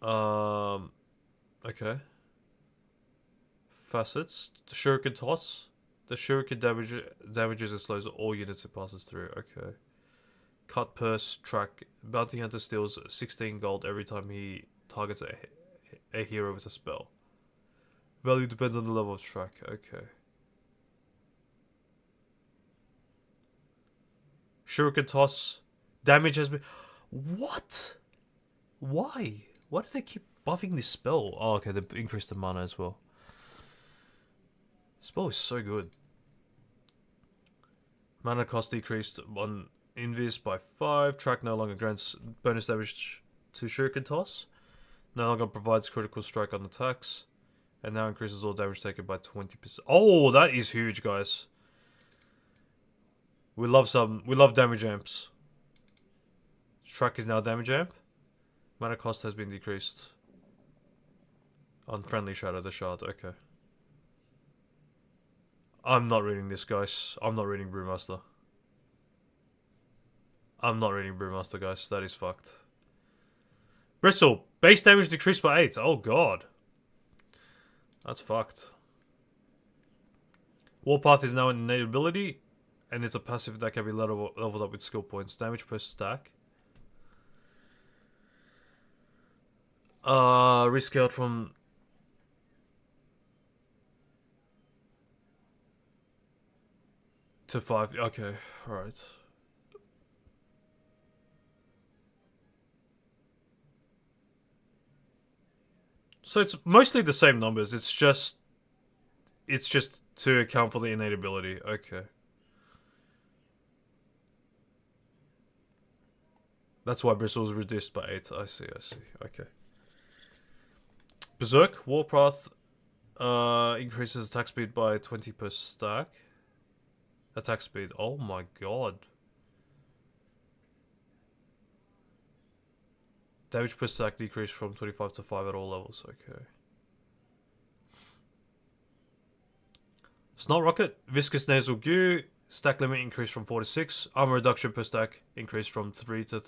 Okay. Facets. The Shuriken Toss. The Shuriken damages and slows all units it passes through. Okay. Cut Purse Track. Bounty Hunter steals 16 gold every time he targets a hero with a spell. Value depends on the level of track. Okay. Shuriken Toss. Damage has been... What? Why? Why do they keep buffing this spell? Oh, okay, they increased the mana as well. Spell is so good. Mana cost decreased on Invis by 5. Track no longer grants bonus damage to Shuriken Toss. No longer provides critical strike on attacks. And now increases all damage taken by 20%. Oh, that is huge, guys. We love damage amps. Track is now damage amp. Mana cost has been decreased. On Friendly Shadow the Shard, okay. I'm not reading this, guys. I'm not reading Brewmaster. I'm not reading Brewmaster, guys. That is fucked. Bristle. Base damage decreased by 8. Oh, god. That's fucked. Warpath is now an innate ability. And it's a passive that can be leveled up with skill points. Damage per stack. Rescaled from... to 5. Okay, alright. So it's mostly the same numbers. It's just to account for the innate ability. Okay. That's why Bristle is reduced by 8. I see. Okay. Berserk. Warpath increases attack speed by 20 per stack. Attack speed. Oh my god. Damage per stack decreased from 25 to 5 at all levels. Okay. Snot Rocket. Viscous Nasal Goo. Stack limit increased from 4 to 6. Armor reduction per stack increased from 3 to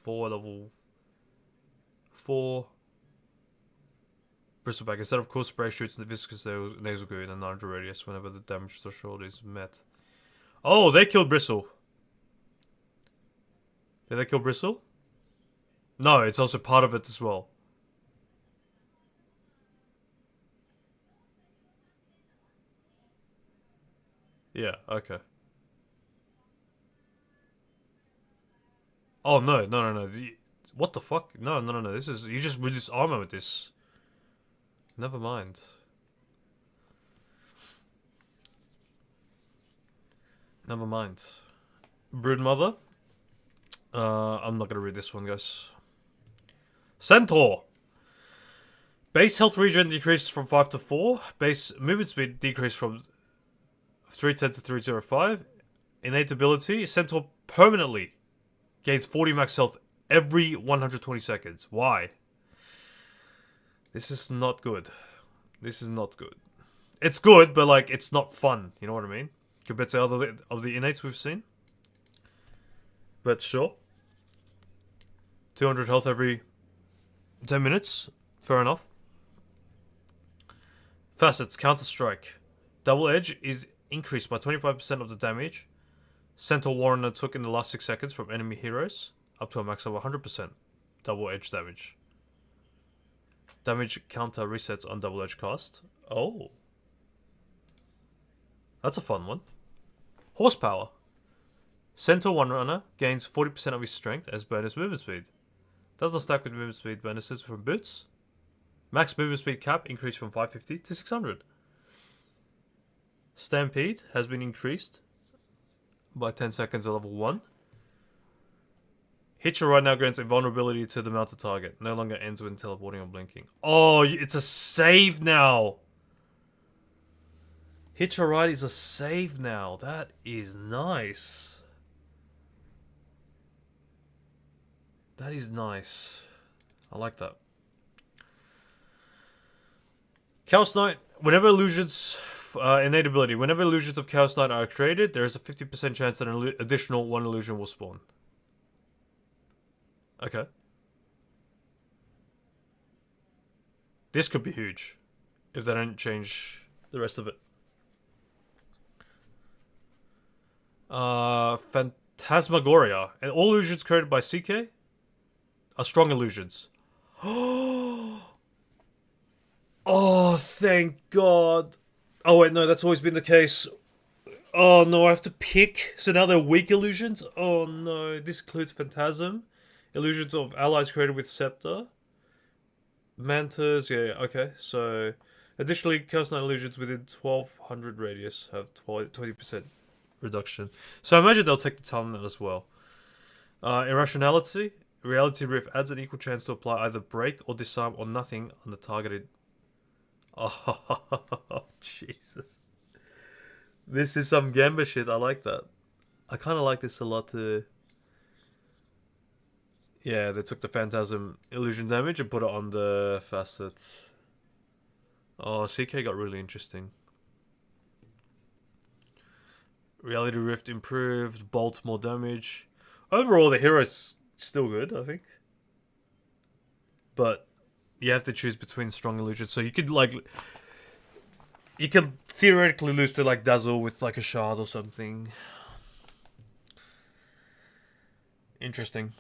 4, level 4. Bristleback. Instead of cool spray, shoots the viscous nasal goo in a 900 radius whenever the damage threshold is met. Oh, they killed Bristle. Did they kill Bristle? No, it's also part of it as well. Yeah, okay. Oh, no. What the fuck? No. This is... You just reduce armor with this. Never mind. Never mind. Broodmother. I'm not gonna read this one, guys. Centaur. Base health regen decreased from 5 to 4. Base movement speed decreased from 310 to 305. Innate ability. Centaur permanently gains 40 max health every 120 seconds. Why? This is not good. This is not good. It's good, but like, it's not fun. You know what I mean? Compared to other of the innates we've seen. but sure. 200 health every 10 minutes. Fair enough. Facets, Counter-Strike. Double Edge is increased by 25% of the damage Centaur Warrior took in the last 6 seconds from enemy heroes, up to a max of 100% Double Edge damage. Damage counter resets on Double Edge cast. Oh. That's a fun one. Horsepower. Centaur One Runner gains 40% of his strength as bonus movement speed. Does not stack with movement speed bonuses from boots. Max movement speed cap increased from 550 to 600. Stampede has been increased by 10 seconds at level 1. Hitch a ride now grants invulnerability to the mounted target. No longer ends when teleporting or blinking. Oh, it's a save now! Hitch a ride is a save now. That is nice. That is nice. I like that. Chaos Knight. Whenever illusions... innate ability. Whenever illusions of Chaos Knight are created, there is a 50% chance that an additional 1 illusion will spawn. Okay. This could be huge if they don't change the rest of it. Phantasmagoria. And all illusions created by CK are strong illusions. Oh, thank God. Oh, wait, no, that's always been the case. Oh, no, I have to pick. So now they're weak illusions? Oh, no. This includes Phantasm. Illusions of allies created with Scepter. Mantas, yeah, okay. So, additionally, Chaos Knight illusions within 1200 radius have 20% reduction. So I imagine they'll take the talent as well. Irrationality. Reality Rift adds an equal chance to apply either break or disarm or nothing on the targeted... Oh, Jesus. This is some Gamba shit. I like that. I kind of like this a lot too. Yeah, they took the Phantasm illusion damage and put it on the facet. Oh, CK got really interesting. Reality Rift improved. Bolt more damage. Overall, the hero's still good, I think. But you have to choose between strong illusions. So you could like... You could theoretically lose to like Dazzle with like a shard or something. Interesting.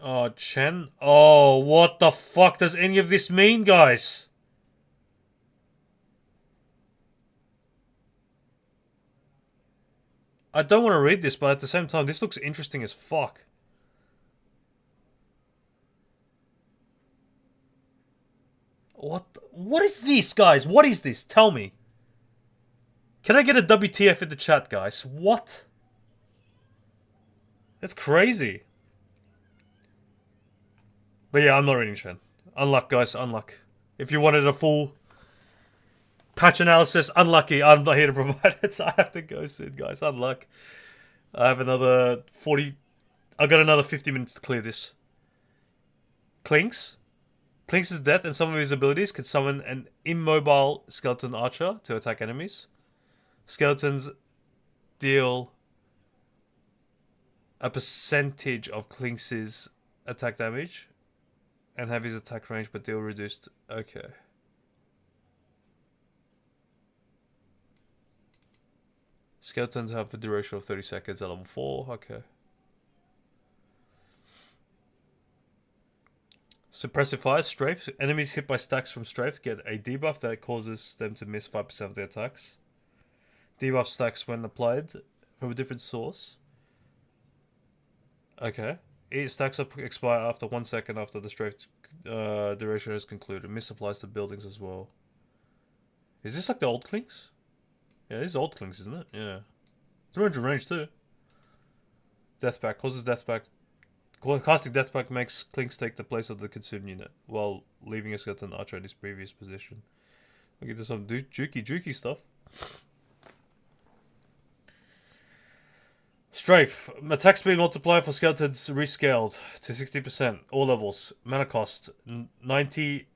Oh, Chen. Oh, what the fuck does any of this mean, guys? I don't want to read this, but at the same time, this looks interesting as fuck. What is this, guys? What is this? Tell me. Can I get a WTF in the chat, guys? What? That's crazy. But yeah, I'm not reading Shen. Unluck, guys. Unluck. If you wanted a full patch analysis, unlucky. I'm not here to provide it, so I have to go soon, guys. Unluck. I have another 40... I've got another 50 minutes to clear this. Clinks. Clinks' death and some of his abilities can summon an immobile skeleton archer to attack enemies. Skeletons deal a percentage of Clinks' attack damage and have his attack range but deal reduced. Okay. Skeletons have a duration of 30 seconds at level 4. Okay. Suppressive Fire, Strafe. Enemies hit by stacks from Strafe get a debuff that causes them to miss 5% of their attacks. Debuff stacks when applied from a different source. Okay. Each stacks expire after 1 second after the Strafe duration is concluded. Misapplies to buildings as well. Is this like the old Clinks? Yeah, this is old Clinks, isn't it? Yeah. It's range of range too. Deathpack. Causes Deathpack. Casting Deathpack makes Clinks take the place of the consumed unit, while leaving a skeleton archer in his previous position. I'll get to some jukey stuff. Strafe. Attack speed multiplier for skeletons rescaled to 60%. All levels. Mana cost 90.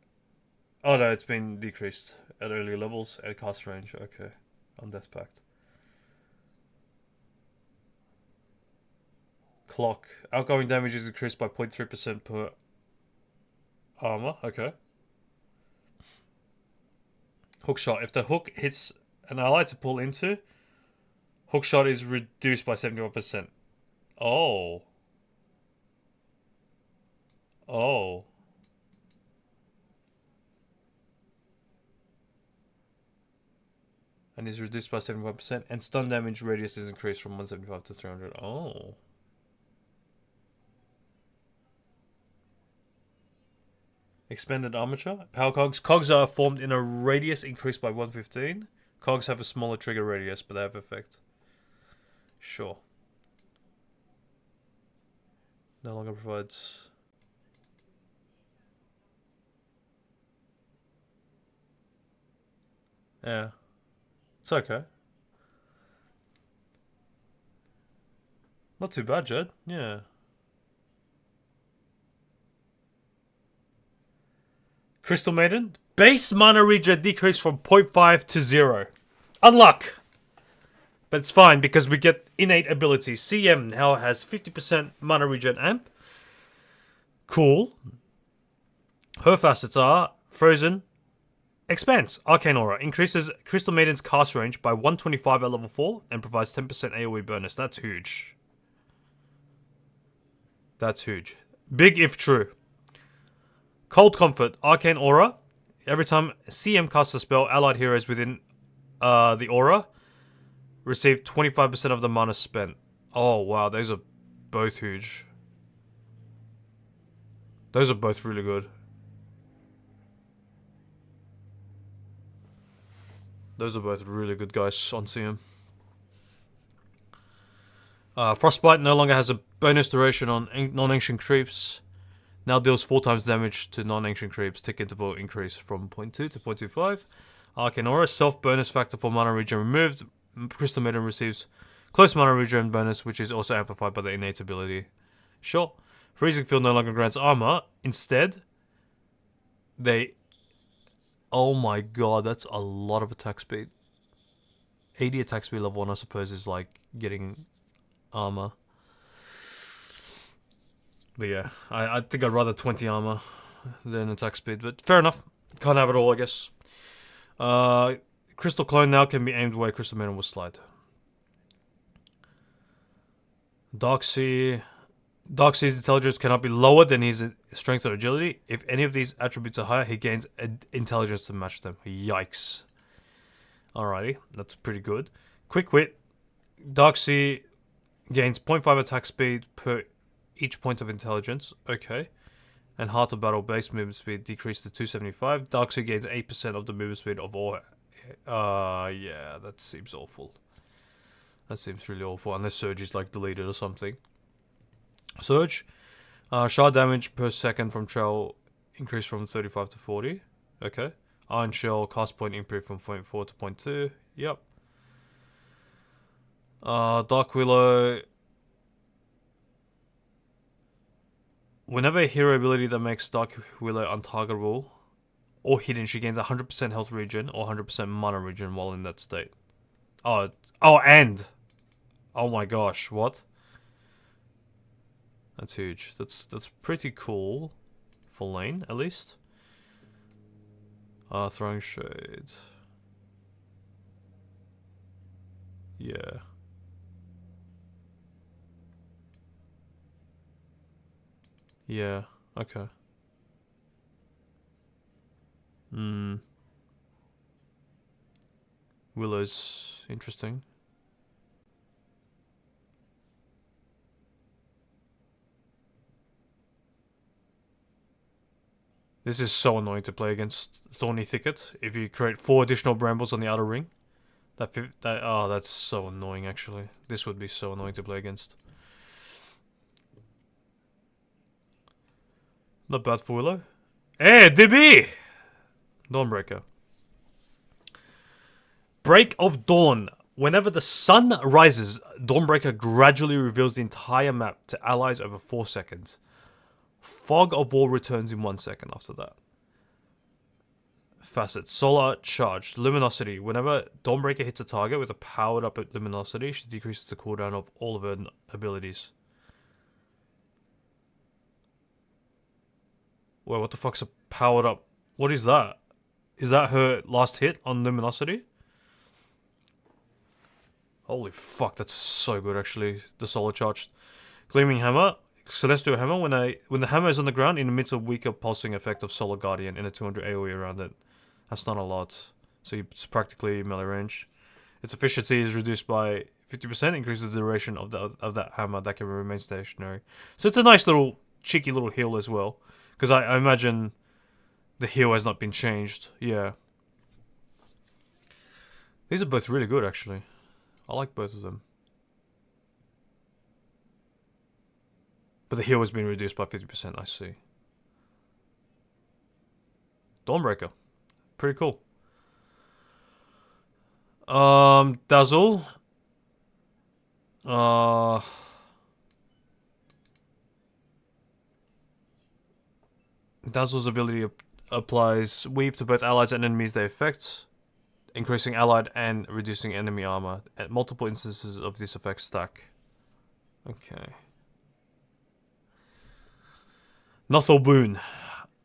Oh no, it's been decreased at earlier levels. And cast range. Okay. On Death Pact. clock. Outgoing damage is increased by 0.3% per armor. Okay. Hook shot. If the hook hits an ally to pull into, hook shot is reduced by 71%. Oh. Oh. And is reduced by 71%. And stun damage radius is increased from 175 to 300. Oh. Expanded armature. Power cogs. Cogs are formed in a radius increased by 115. Cogs have a smaller trigger radius, but they have effect. Sure. No longer provides... Yeah. It's okay. Not too bad, Jed. Yeah. Crystal Maiden. Base mana regen decreased from 0.5 to 0. Unluck. But it's fine because we get innate abilities. CM now has 50% mana regen amp. Cool. Her facets are Frozen. Expanse. Arcane Aura. Increases Crystal Maiden's cast range by 125 at level 4 and provides 10% AoE bonus. That's huge. That's huge. Big if true. Cold Comfort. Arcane Aura. Every time CM casts a spell, allied heroes within the aura receive 25% of the mana spent. Oh, wow. Those are both huge. Those are both really good. Those are both really good guys on CM. Frostbite no longer has a bonus duration on non-ancient creeps. Now deals 4 times damage to non-ancient creeps. Tick interval increase from 0.2 to 0.25. Arcane Aura, self bonus factor for mana regen removed. Crystal Maiden receives close mana regen bonus, which is also amplified by the innate ability. Sure. Freezing Field no longer grants armor. Instead, they... Oh my god, that's a lot of attack speed. 80 attack speed level 1, I suppose, is like getting armor. But yeah, I think I'd rather 20 armor than attack speed, but fair enough. Can't have it all, I guess. Crystal Clone now can be aimed where Crystal Maiden will slide. Darkseid's intelligence cannot be lower than his strength or agility. If any of these attributes are higher, he gains intelligence to match them. Yikes. Alrighty, that's pretty good. Quick Wit. Darkseid gains 0.5 attack speed per each point of intelligence. Okay. And Heart of Battle base movement speed decreased to 275. Darkseid gains 8% of the movement speed of all. Yeah, that seems awful. That seems really awful. Unless Surge is like deleted or something. Surge. Shard damage per second from Trail increased from 35 to 40. Okay. Iron Shell cast point improved from 0.4 to 0.2. Yep. Dark Willow. Whenever a hero ability that makes Dark Willow untargetable or hidden, she gains 100% health regen or 100% mana regen while in that state. Oh, and... Oh my gosh, what? That's huge. That's pretty cool. For lane, at least. Throwing Shade. Yeah. Yeah, okay. Willow's interesting. This is so annoying to play against Thorny Thicket. If you create 4 additional brambles on the outer ring. That's so annoying actually. This would be so annoying to play against. Not bad for Willow. Hey, DB! Dawnbreaker. Break of Dawn. Whenever the sun rises, Dawnbreaker gradually reveals the entire map to allies over 4 seconds. Fog of War returns in 1 second after that. Facet. Solar Charge. Luminosity. Whenever Dawnbreaker hits a target with a powered up luminosity, she decreases the cooldown of all of her abilities. Wait, what the fuck's a powered up? What is that? Is that her last hit on Luminosity? Holy fuck, that's so good actually. The solar charged. Gleaming Hammer. Celestial Hammer. When the hammer is on the ground, it emits a weaker pulsing effect of Solar Guardian and a 200 AoE around it. That's not a lot. So it's practically melee range. Its efficiency is reduced by 50%, increases the duration of that hammer that can remain stationary. So it's a nice little, cheeky little heal as well. Because I imagine the heal has not been changed. Yeah. These are both really good actually. I like both of them. But the heal has been reduced by 50%, I see. Dawnbreaker. Pretty cool. Dazzle. Dazzle's ability applies weave to both allies and enemies they affect, increasing allied and reducing enemy armor. At multiple instances of this effect stack. Okay. Nothal Boon.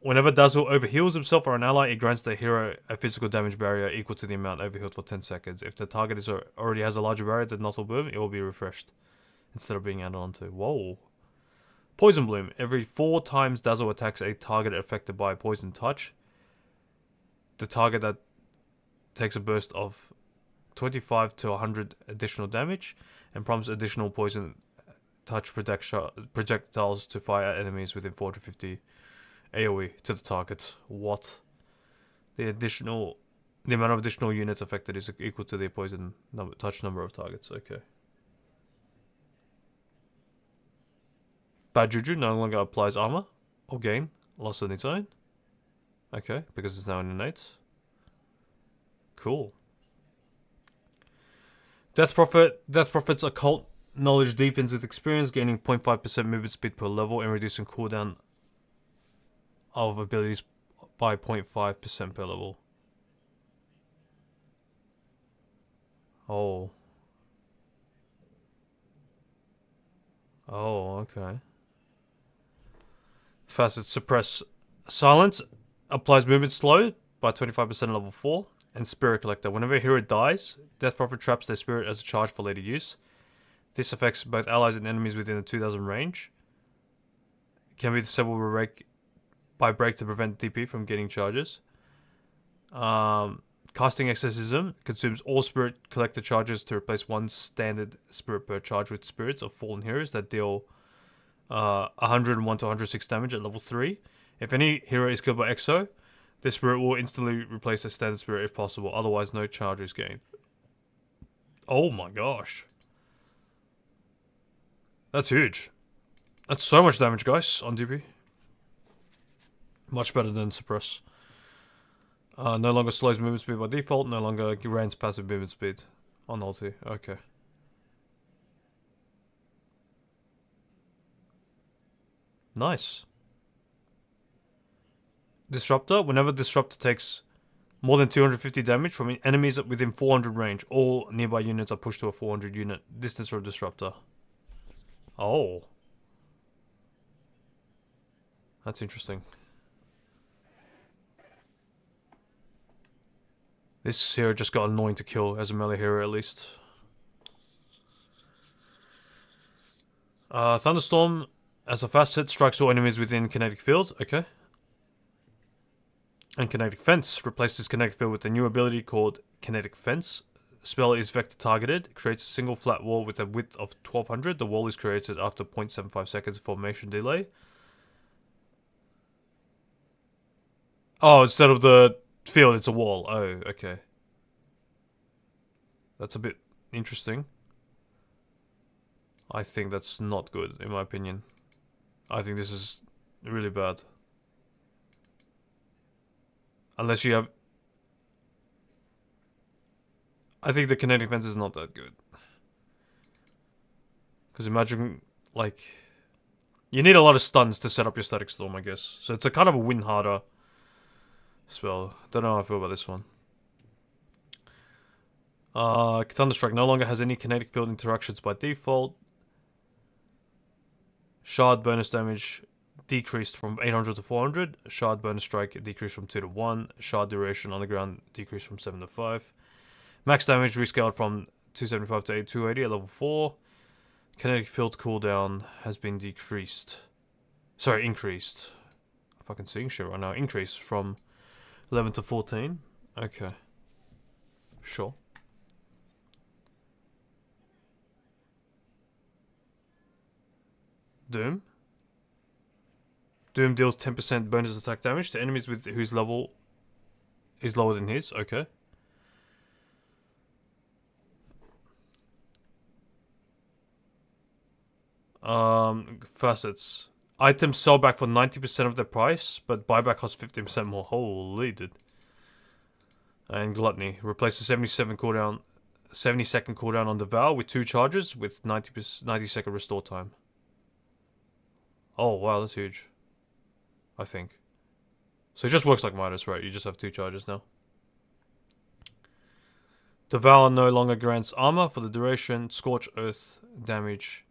Whenever Dazzle overheals himself or an ally, it grants the hero a physical damage barrier equal to the amount overhealed for 10 seconds. If the target already has a larger barrier than Nothal Boom, it will be refreshed instead of being added onto. Whoa. Poison Bloom. Every 4 times Dazzle attacks a target affected by a poison touch, the target that takes a burst of 25 to 100 additional damage and prompts additional poison touch projectiles to fire at enemies within 450 AoE to the target. What? The amount of additional units affected is equal to the poison touch number of targets. Okay. Bad Juju no longer applies armor or gain loss on its own. Okay, because it's now an innate. Cool. Death Prophet's occult knowledge deepens with experience, gaining 0.5% movement speed per level and reducing cooldown of abilities by 0.5% per level. Oh. Oh, okay. Facets suppress silence, applies movement slow by 25% level 4, and Spirit Collector. Whenever a hero dies, Death Prophet traps their spirit as a charge for later use. This affects both allies and enemies within the 2000 range. It can be disabled by break to prevent DP from getting charges. Casting Exorcism consumes all Spirit Collector charges to replace one standard spirit per charge with spirits of fallen heroes that deal 101 to 106 damage at level 3. If any hero is killed by Exo, this spirit will instantly replace a standard spirit if possible, otherwise no charge is gained. Oh my gosh. That's huge. That's so much damage, guys, on DP. Much better than Suppress. No longer slows movement speed by default, no longer grants passive movement speed on ulti. Okay. Nice. Disruptor. Whenever Disruptor takes more than 250 damage from enemies within 400 range, all nearby units are pushed to a 400 unit distance from Disruptor. Oh. That's interesting. This hero just got annoying to kill as a melee hero at least. Thunderstorm, as a fast hit, strikes all enemies within kinetic field. Okay. And Kinetic Fence replaces Kinetic Field with a new ability called Kinetic Fence. Spell is vector targeted. It creates a single flat wall with a width of 1200. The wall is created after 0.75 seconds formation delay. Oh, instead of the field, it's a wall. Oh, okay. That's a bit interesting. I think that's not good, in my opinion. I think this is really bad. Unless you have... I think the kinetic fence is not that good. Because imagine, like... You need a lot of stuns to set up your Static Storm, I guess. So it's a kind of a win harder spell. Don't know how I feel about this one. Thunderstrike no longer has any kinetic field interactions by default. Shard bonus damage decreased from 800 to 400. Shard bonus strike decreased from 2 to 1. Shard duration on the ground decreased from 7 to 5. Max damage rescaled from 275 to 280 at level 4. Kinetic field cooldown has been decreased. Sorry, increased. I'm fucking seeing shit right now. Increased from 11 to 14. Okay. Sure. Doom. Doom deals 10% bonus attack damage to enemies with whose level is lower than his. Okay. Facets. Items sell back for 90% of their price, but buyback costs 15% more. Holy dude. And Gluttony. Replace the 70 second cooldown on Devour with 2 charges with 90 second restore time. Oh wow, that's huge. I think. So it just works like Midas, right? You just have 2 charges now. Devour no longer grants armor for the duration. Scorch Earth damage.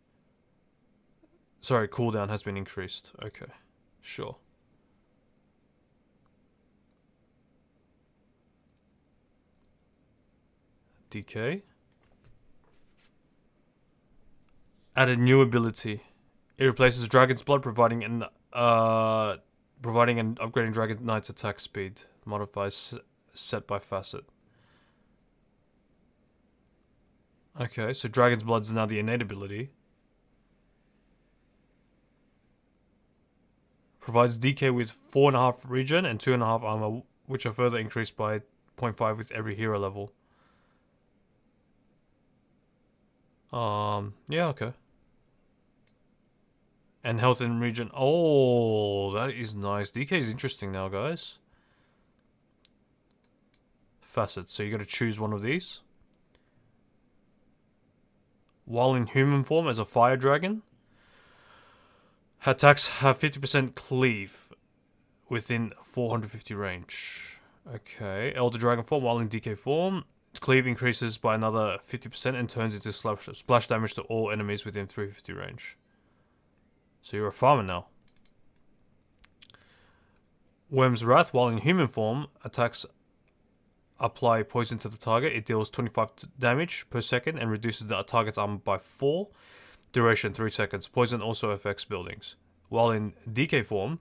Sorry, cooldown has been increased. Okay, sure. DK. Added new ability. It replaces Dragon's Blood, providing an upgrading Dragon Knight's attack speed. Modifies set by facet. Okay, so Dragon's Blood is now the innate ability. Provides DK with 4.5 regen and 2.5 armor, which are further increased by 0.5 with every hero level. Yeah, okay. And health and regen. Oh, that is nice. DK is interesting now, guys. Facets. So you got to choose one of these. While in human form as a fire dragon, attacks have 50% cleave within 450 range. Okay. Elder Dragon form while in DK form. Cleave increases by another 50% and turns into splash damage to all enemies within 350 range. So you're a farmer now. Worm's Wrath while in human form. Attacks apply poison to the target. It deals 25 damage per second and reduces the target's armor by 4. Duration 3 seconds. Poison also affects buildings. While in DK form,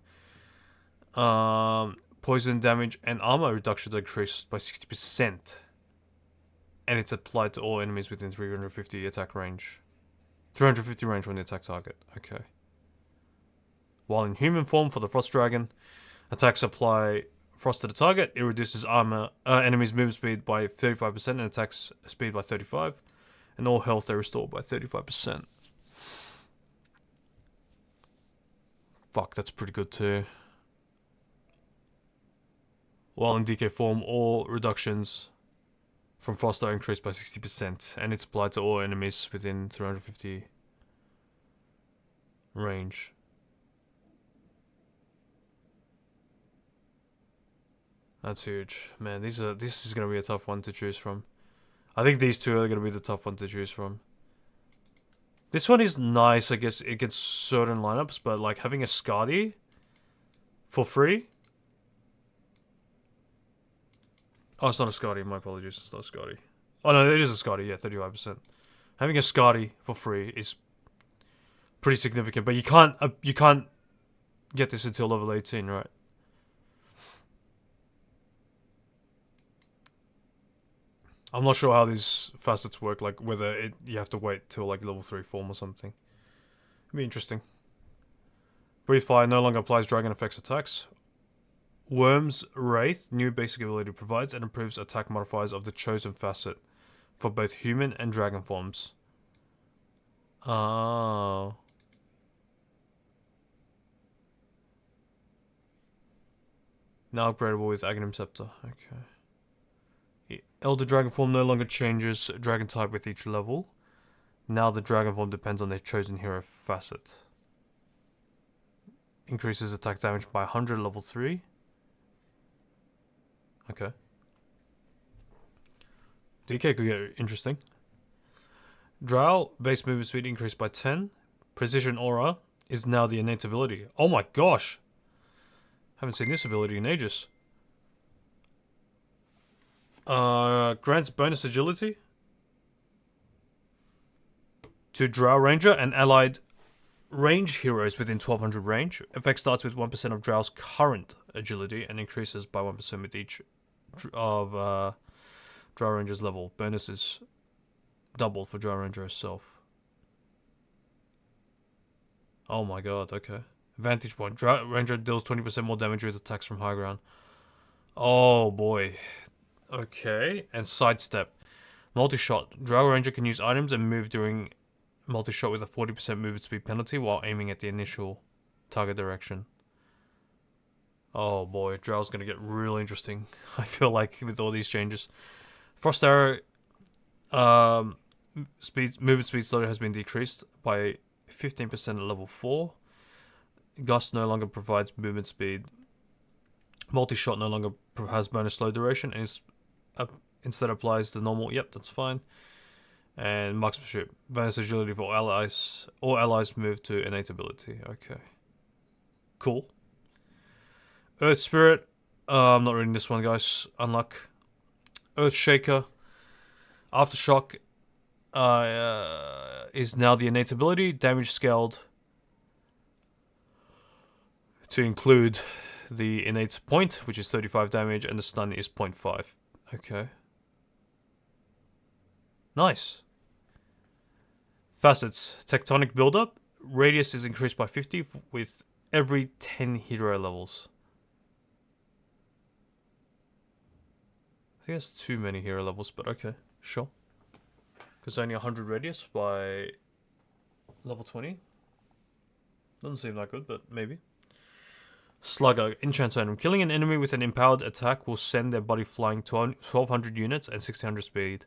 poison damage and armor reduction are increased by 60%. And it's applied to all enemies within 350 attack range. 350 range from the attack target. Okay. While in human form for the Frost Dragon, attacks apply frost to the target. It reduces enemies' movement speed by 35% and attacks speed by 35%. And all health they restore by 35%. Fuck, that's pretty good too. While in DK form, all reductions from frost are increased by 60%, and it's applied to all enemies within 350 range. That's huge. Man, this is gonna be a tough one to choose from. I think these two are gonna be the tough one to choose from. This one is nice, I guess it gets certain lineups, but like having a Skadi for free. Oh, it's not a Skadi, my apologies, it's not a Skadi. Oh no, it is a Skadi, yeah, 35%. Having a Skadi for free is pretty significant, but you can't get this until level 18, right? I'm not sure how these facets work, like whether you have to wait till like level 3 form or something. It'd be interesting. Breathe Fire no longer applies dragon effects attacks. Worm's Wraith, new basic ability, provides and improves attack modifiers of the chosen facet for both human and dragon forms. Oh. Now upgradable with Aghanim Scepter. Okay. Elder Dragon form no longer changes dragon type with each level. Now the dragon form depends on their chosen hero facet. Increases attack damage by 100 level 3. Okay. DK could get interesting. Drow, base movement speed increased by 10. Precision Aura is now the innate ability. Oh my gosh! Haven't seen this ability in ages. Grants bonus agility to Drow Ranger and allied range heroes within 1200 range. Effect starts with 1% of Drow's current agility and increases by 1% with each of Drow Ranger's level. Bonus is double for Drow Ranger herself. Oh my god, okay. Vantage point. Drow Ranger deals 20% more damage with attacks from high ground. Oh boy. Okay. And sidestep. Multi-shot. Drow Ranger can use items and move during multi-shot with a 40% movement speed penalty while aiming at the initial target direction. Oh boy, Drow's gonna get really interesting. I feel like with all these changes. Frost Arrow movement speed slowly has been decreased by 15% at level 4. Gust no longer provides movement speed. Multi-shot no longer has bonus slow duration and is instead applies the normal. Yep, that's fine. And marksmanship, bonus agility for allies. All allies move to innate ability. Okay, cool. Earth Spirit. I'm not reading this one, guys. Unluck. Earth Shaker. Aftershock is now the innate ability. Damage scaled to include the innate point, which is 35 damage, and the stun is 0.5. Okay. Nice. Facets. Tectonic buildup. Radius is increased by 50 with every 10 hero levels. I think that's too many hero levels, but okay, sure. Because only 100 radius by level 20. Doesn't seem that good, but maybe. Slugger, enchant item. Killing an enemy with an empowered attack will send their body flying 1200 units and 1600 speed.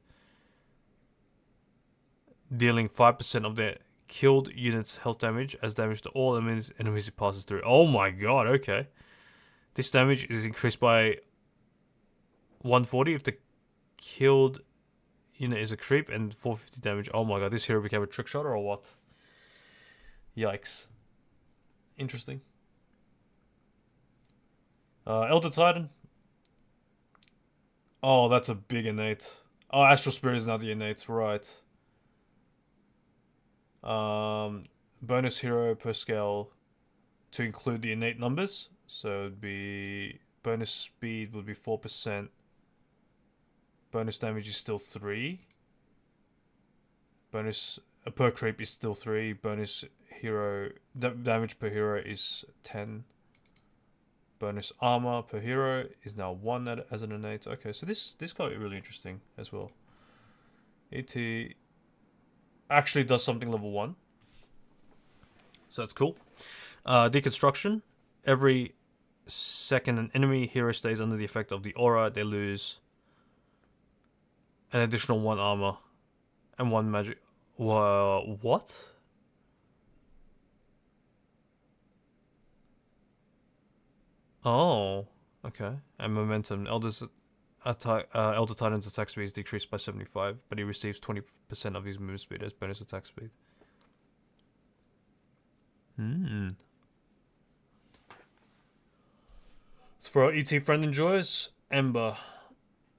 Dealing 5% of their killed units' health damage as damage to all enemies it passes through. Oh my god, okay. This damage is increased by 140 if the killed unit is a creep and 450 damage. Oh my god, this hero became a trick shot or what? Yikes. Interesting. Elder Titan. Oh, that's a big innate. Oh, Astral Spirit is not the innate, right. Bonus hero per scale to include the innate numbers. So it'd be bonus speed would be 4%. Bonus damage is still 3. Bonus per creep is still 3. Bonus hero damage per hero is 10. Bonus armor per hero is now 1 as an innate. Okay, so this got really interesting as well. ET actually does something level 1. So that's cool. Deconstruction. Every second an enemy hero stays under the effect of the aura, they lose an additional 1 armor and 1 magic. What? Oh, okay. And momentum. Elder Titan's attack speed is decreased by 75, but he receives 20% of his move speed as bonus attack speed. So for our ET friend enjoyers, Ember.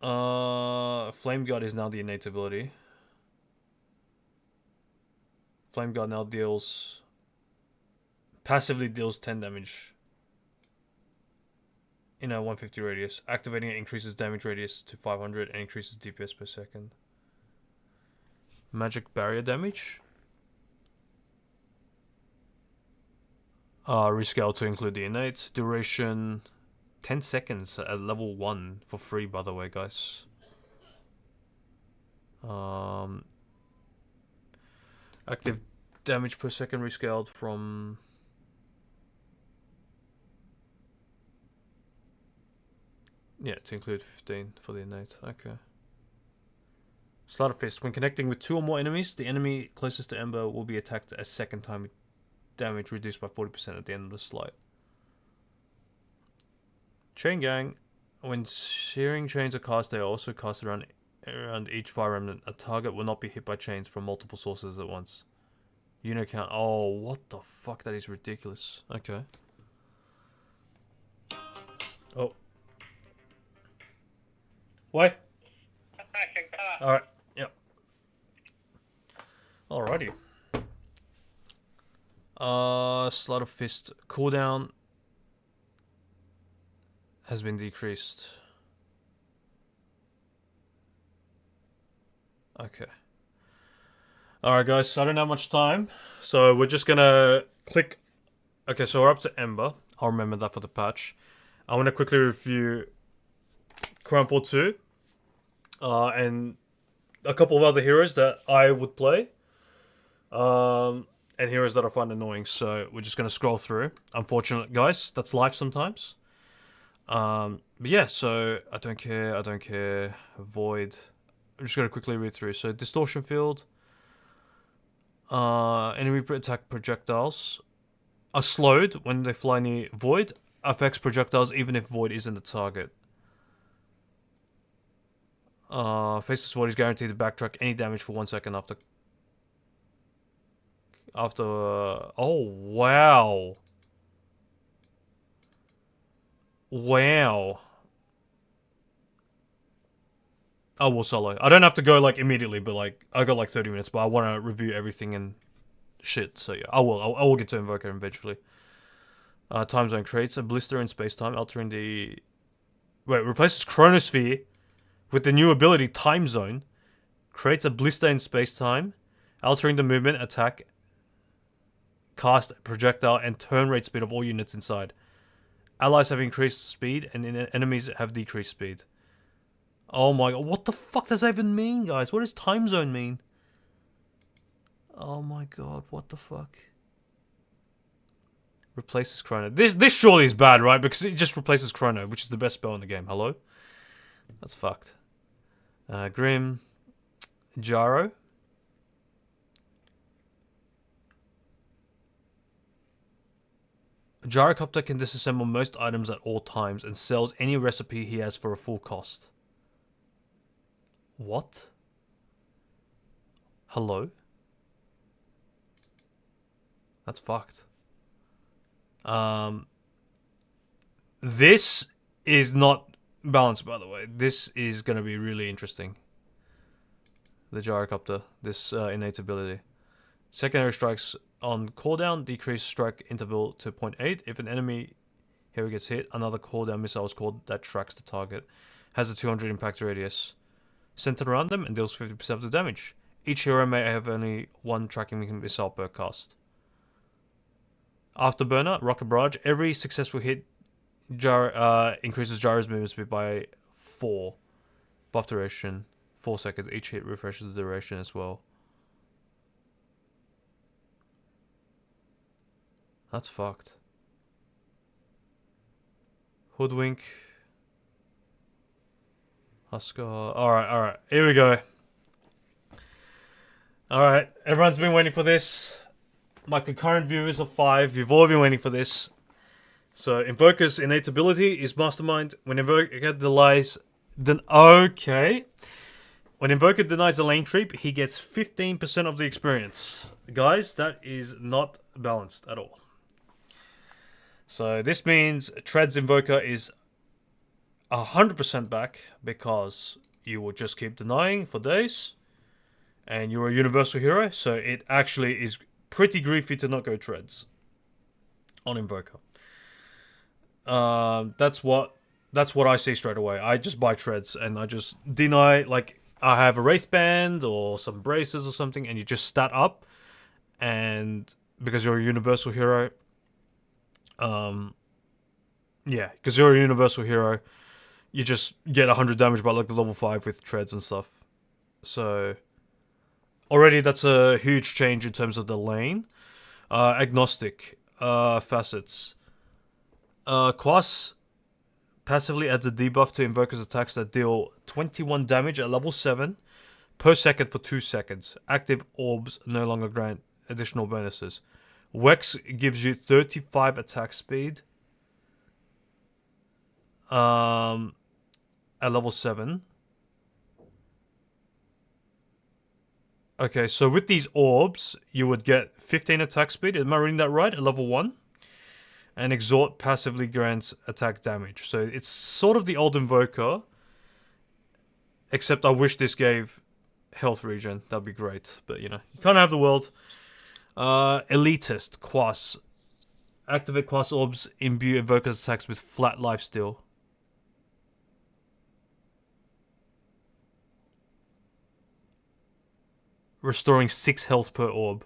Flame Guard is now the innate ability. Flame Guard now passively deals 10 damage in a 150 radius. Activating it increases damage radius to 500 and increases DPS per second. Magic barrier damage. Rescale to include the innate. Duration 10 seconds at level 1 for free, by the way, guys. Active damage per second rescaled from... Yeah, to include 15 for the innate. Okay. Slaughter Fist. When connecting with 2 or more enemies, the enemy closest to Ember will be attacked a second time with damage reduced by 40% at the end of the slide. Chain Gang. When searing chains are cast, they are also cast around each fire remnant. A target will not be hit by chains from multiple sources at once. Unit count. Oh, what the fuck? That is ridiculous. Okay. Oh. Wait. Alright. Yep. Alrighty. Sleight of Fist cooldown has been decreased. Okay. Alright guys, I don't have much time, so we're just gonna click... Okay, so we're up to Ember. I'll remember that for the patch. I want to quickly review Crownfall 2. And a couple of other heroes that I would play. And heroes that I find annoying, so we're just gonna scroll through. Unfortunate guys, that's life sometimes. But yeah, so I don't care, Void. I'm just gonna quickly read through. So Distortion Field. Enemy attack projectiles are slowed when they fly near Void. Affects projectiles even if Void isn't the target. Faceless Void is guaranteed to backtrack any damage for 1 second after... oh, wow. Wow. I will solo. I don't have to go, like, immediately, but, like, I got, like, 30 minutes, but I want to review everything and shit, so yeah. I will get to Invoker eventually. Time Zone creates a blister in space-time, altering the... Wait, replaces Chronosphere with the new ability Time Zone. Creates a blister in space-time, altering the movement, attack, cast, projectile, and turn rate speed of all units inside. Allies have increased speed, and enemies have decreased speed. Oh my god, what the fuck does that even mean, guys? What does Time Zone mean? Oh my god, what the fuck? Replaces Chrono. This surely is bad, right? Because it just replaces Chrono, which is the best spell in the game. Hello? That's fucked. Grim. Gyro. A gyrocopter can disassemble most items at all times and sells any recipe he has for a full cost. What? Hello? That's fucked. This is not balanced, by the way. This is going to be really interesting. The gyrocopter, this innate ability. Secondary strikes on cooldown decrease strike interval to 0.8. If an enemy hero gets hit, another cooldown missile is called that tracks the target. Has a 200 impact radius. Centered around them and deals 50% of the damage. Each hero may have only one tracking missile per cast. Afterburner, Rocket Barrage. Every successful hit increases Gyro's movement speed by 4. Buff duration, 4 seconds. Each hit refreshes the duration as well. That's fucked. Hoodwink. Husker. Alright. Here we go. Alright, everyone's been waiting for this. My concurrent viewers of 5, you've all been waiting for this. So, Invoker's innate ability is Mastermind. When Invoker denies... Okay. When Invoker denies a lane creep, he gets 15% of the experience. Guys, that is not balanced at all. So, this means Tread's Invoker is 100% back because you will just keep denying for days. And you're a universal hero, so it actually is pretty griefy to not go Treads on Invoker. That's what I see straight away. I just buy Treads and I just deny, like, I have a Wraith Band or some braces or something, and you just stat up, and because you're a universal hero, yeah, because you're a universal hero, you just get 100 damage by like level 5 with Treads and stuff. So already that's a huge change in terms of the lane. Agnostic facets. Quas passively adds a debuff to Invoker's attacks that deal 21 damage at level 7 per second for 2 seconds. Active orbs no longer grant additional bonuses. Wex gives you 35 attack speed at level 7. Okay, so with these orbs, you would get 15 attack speed. Am I reading that right? At level 1. And Exhort passively grants attack damage. So it's sort of the old Invoker. Except I wish this gave health regen. That'd be great. But, you know, you can't have the world. Elitist, Quas. Activate Quas orbs, imbue Invoker's attacks with flat lifesteal. Restoring 6 health per orb.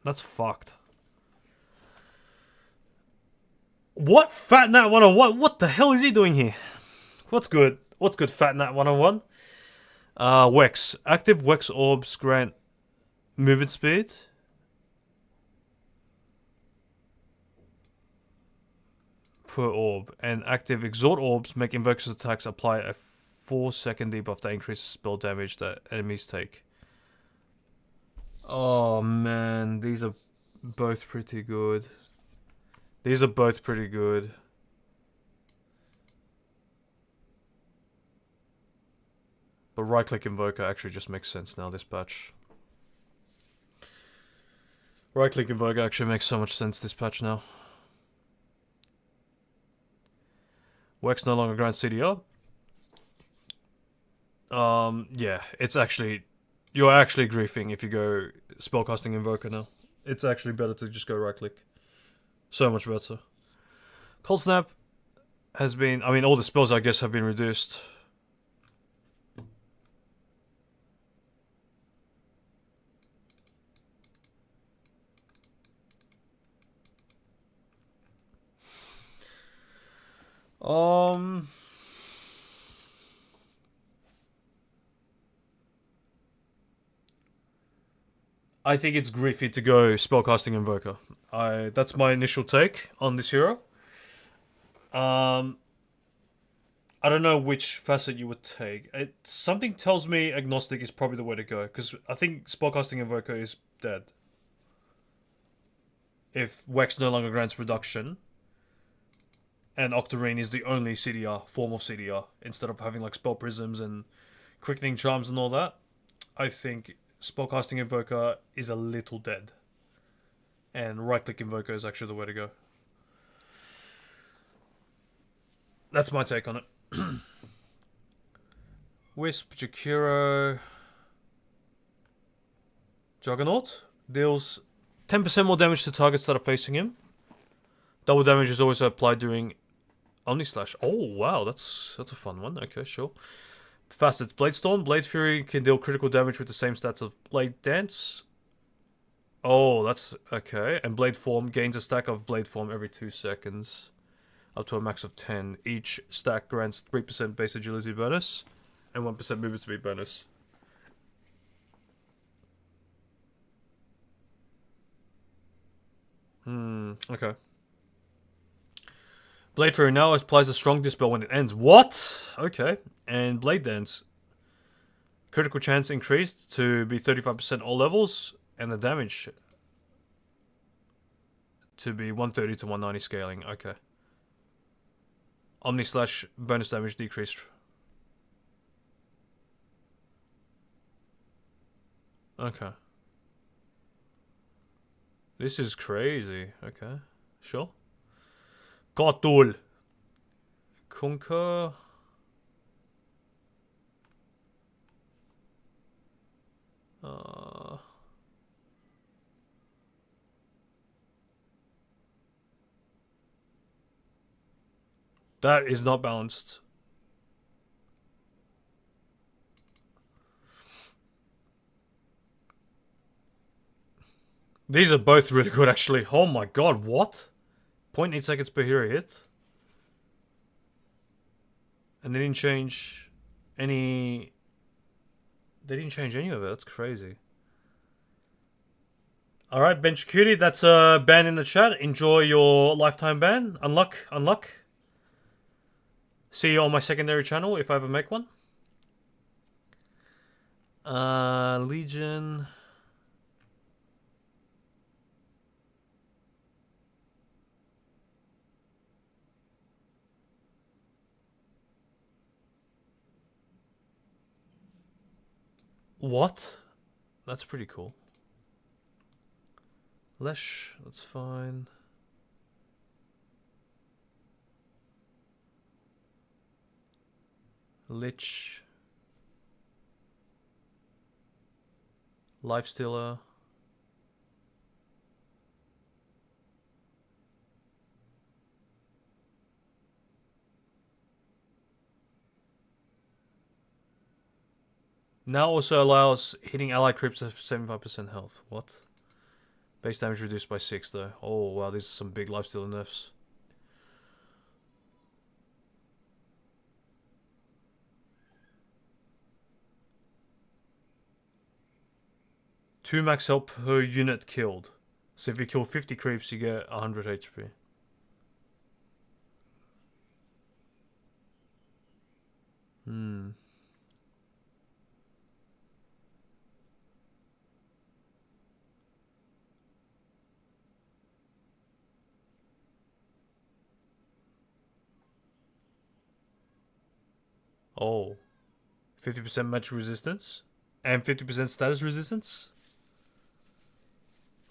That's fucked. What? Fat Nat 101? What the hell is he doing here? What's good? What's good, Fat Nat 101? Wex. Active Wex orbs grant movement speed. Per orb. And active Exhort orbs make Invoker's attacks apply a 4-second debuff that increases spell damage that enemies take. Oh man, these are both pretty good. These are both pretty good. But right-click Invoker actually just makes sense now, this patch. Right-click Invoker actually makes so much sense this patch now. Wex no longer grants CDR. Yeah, it's actually... You're actually griefing if you go spellcasting Invoker now. It's actually better to just go right-click. So much better. Cold Snap has been... I mean, all the spells, I guess, have been reduced. I think it's griefy to go spellcasting Invoker. That's my initial take on this hero. I don't know which facet you would take. Something tells me Agnostic is probably the way to go, because I think spellcasting Invoker is dead. If Wex no longer grants reduction, and Octarine is the only CDR, form of CDR, instead of having like Spell Prisms and Quickening Charms and all that, I think spellcasting Invoker is a little dead. And right-click Invoker is actually the way to go. That's my take on it. Wisp, Jakiro, Juggernaut deals 10% more damage to targets that are facing him. Double damage is also applied during Omnislash. Oh wow, that's a fun one. Okay, sure. Facets: Blade Storm, Blade Fury can deal critical damage with the same stats of Blade Dance. Oh, that's okay. And Blade Form gains a stack of Blade Form every 2 seconds, up to a max of 10. Each stack grants 3% base agility bonus and 1% movement speed bonus. Okay. Blade Fury now applies a strong dispel when it ends. What? Okay. And Blade Dance. Critical chance increased to be 35% all levels, and the damage to be 130 to 190 scaling. Okay. Omnislash bonus damage decreased. Okay. This is crazy. Okay. Sure. Kotul. Kunka. That is not balanced. These are both really good, actually. Oh my god, what? 0.8 seconds per hero hit? And they didn't change any... They didn't change any of it. That's crazy. Alright, Bench Cutie, that's a ban in the chat. Enjoy your lifetime ban. Unluck. See you on my secondary channel if I ever make one. Legion... What? That's pretty cool. Lesh, that's fine. Lich. Lifestealer. Now also allows hitting ally creeps at 75% health. What? Base damage reduced by 6 though. Oh wow, these are some big lifestealer nerfs. Two max health per unit killed. So if you kill 50 creeps, you get 100 HP. Hmm. Oh. 50% match resistance? And 50% status resistance?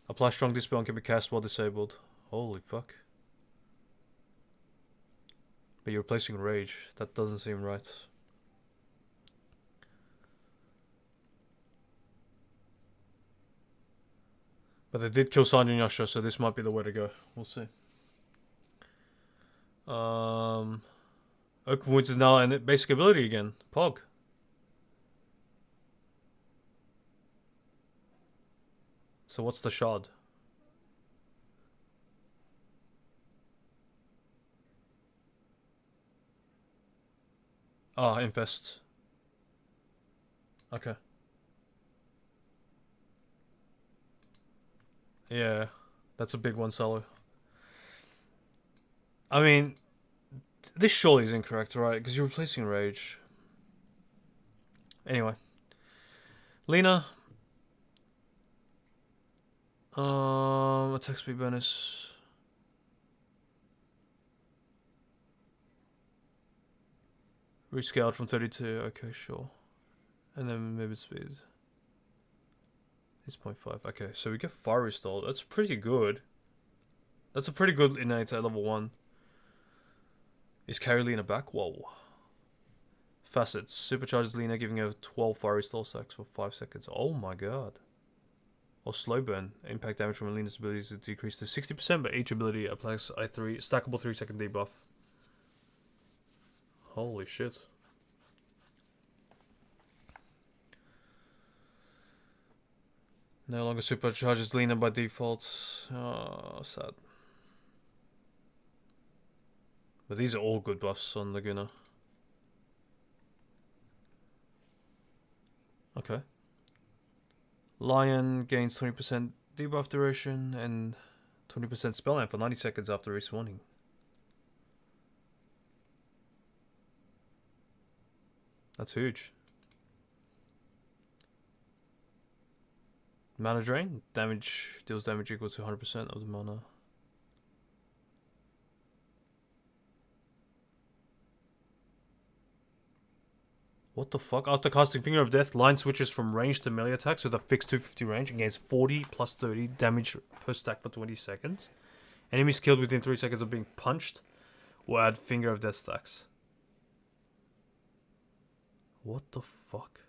Apply strong dispel and can be cast while disabled. Holy fuck. But you're replacing rage. That doesn't seem right. But they did kill Sanjin Yasha, so this might be the way to go. We'll see. Open Wounds is now a basic ability again. Pog. So what's the shard? Ah, Infest. Okay. Yeah, that's a big one, Salo. I mean, this surely is incorrect, right? Because you're replacing Rage. Anyway. Lena. Attack speed bonus. Rescaled from 32. Okay, sure. And then movement speed. It's 0.5. Okay, so we get Fire Restore. That's pretty good. That's a pretty good innate at level 1. Is carry Lena back? Whoa. Facets. Supercharges Lena, giving her 12 Fire Restore stacks for 5 seconds. Oh my god. Or Slow Burn. Impact damage from Lena's abilities is decreased to 60%, but each ability applies a stackable 3-second debuff. Holy shit. No longer supercharges Lena by default. Oh, sad. But these are all good buffs on Laguna. Okay. Lion gains 20% debuff duration and 20% spell line for 90 seconds after respawning. That's huge. Mana drain. Damage deals damage equal to 100% of the mana. What the fuck? After casting Finger of Death, Lion switches from range to melee attacks with a fixed 250 range and gains 40 plus 30 damage per stack for 20 seconds. Enemies killed within 3 seconds of being punched will add Finger of Death stacks. What the fuck?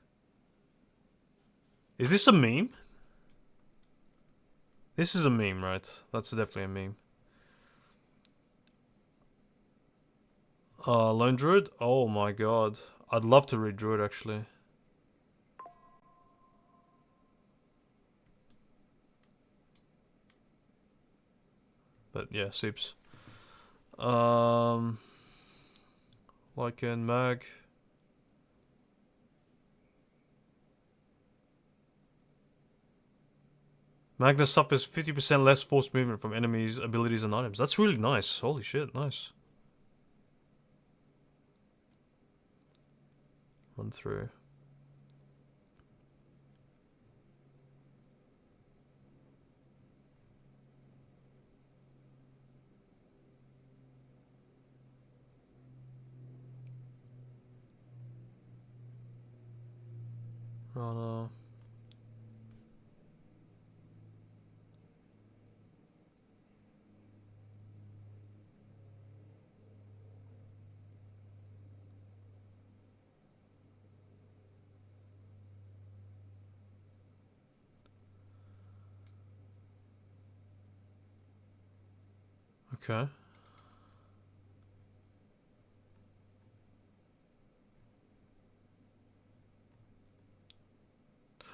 Is this a meme? This is a meme, right? That's definitely a meme. Lone Druid? Oh my god. I'd love to read Druid, actually. But yeah, Seeps. Lycan Mag. Magnus suffers 50% less force movement from enemies, abilities, and items. That's really nice. Holy shit, nice. Run through. Rana. Okay.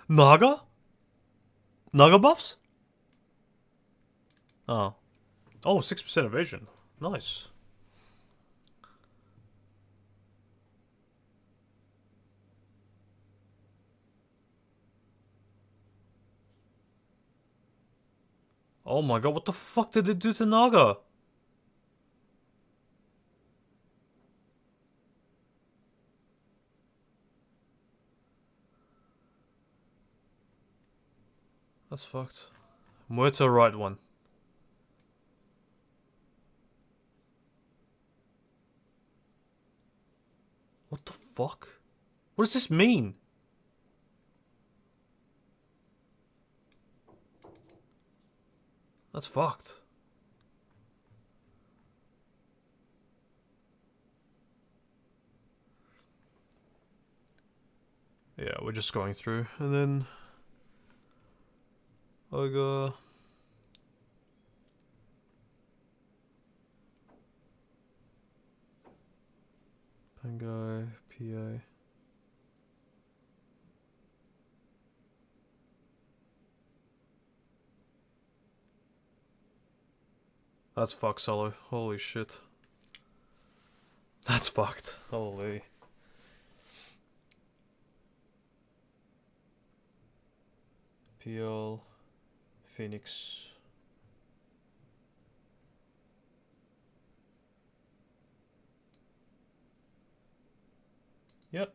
Naga? Naga buffs? Oh. Oh, 6% evasion. Nice. Oh my god, what the fuck did it do to Naga? That's fucked. Muerto right one. What the fuck? What does this mean? That's fucked. Yeah, we're just going through. And then... Ogre... Pangai... PA... That's fucked, Solo. Holy shit. That's fucked. Holy. PL... Phoenix... Yep.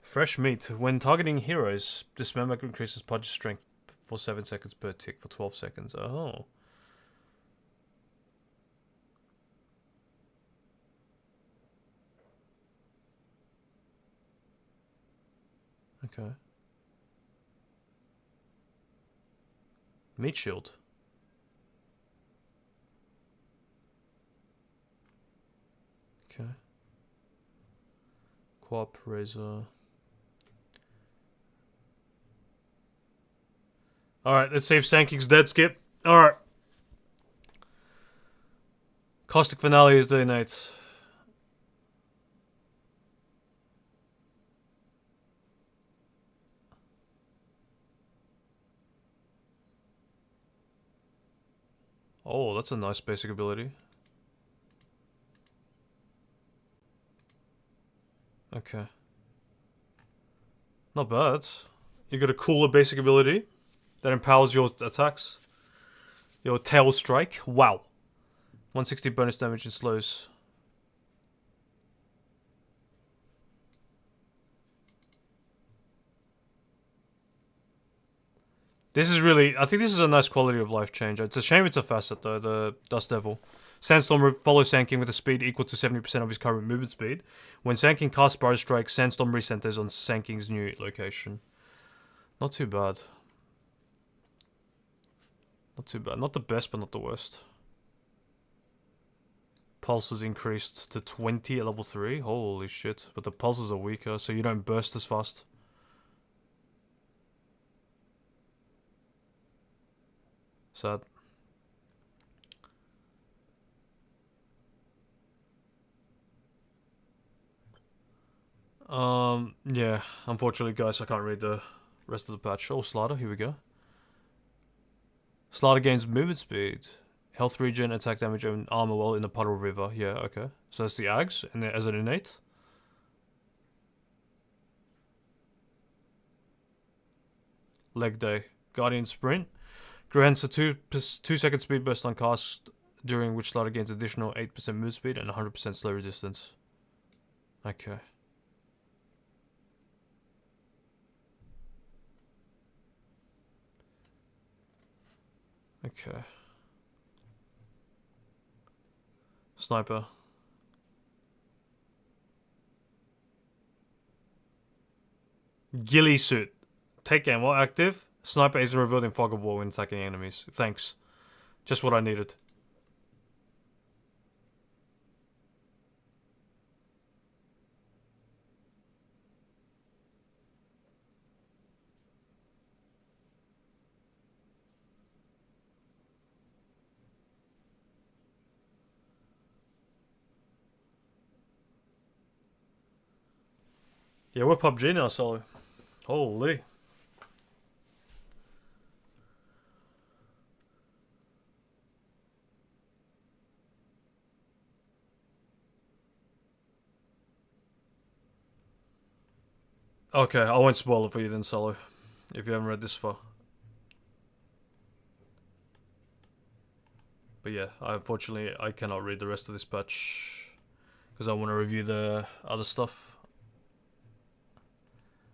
Fresh meat. When targeting heroes, this member increases punch strength for 7 seconds per tick for 12 seconds. Oh. Okay. Meat shield. Okay. Quap, razor. Alright, let's see if Sanking's dead, Skip. Alright. Caustic Finale is the innate. Oh, that's a nice basic ability. Okay. Not bad. You got a cooler basic ability that empowers your attacks. Your Tail Strike. Wow. 160 bonus damage and slows. This is really... I think this is a nice quality of life change. It's a shame it's a facet though, the Dust Devil. Sandstorm follows Sand with a speed equal to 70% of his current movement speed. When Sand casts Spiral Strike, Sandstorm recenters on Sand new location. Not too bad. Not too bad. Not the best, but not the worst. Pulse is increased to 20 at level 3. Holy shit. But the pulses are weaker, so you don't burst as fast. Sad. Yeah. Unfortunately, guys, I can't read the rest of the patch. Oh, Slaughter. Here we go. Slaughter gains movement speed. Health regen, attack damage, and armor while in the Puddle River. Yeah, okay. So that's the Ags, and as an innate. Leg Day. Guardian Sprint. Grants a 2-second speed burst on cast, during which Slaughter gains additional 8% move speed and 100% slow resistance. Okay. Okay. Sniper. Ghillie suit. Take aim while active. Sniper isn't revealed in fog of war when attacking enemies. Thanks. Just what I needed. Yeah, we're PUBG now, Solo. Holy. Okay, I won't spoil it for you then, Solo. If you haven't read this far. But yeah, unfortunately, I cannot read the rest of this patch. Because I want to review the other stuff.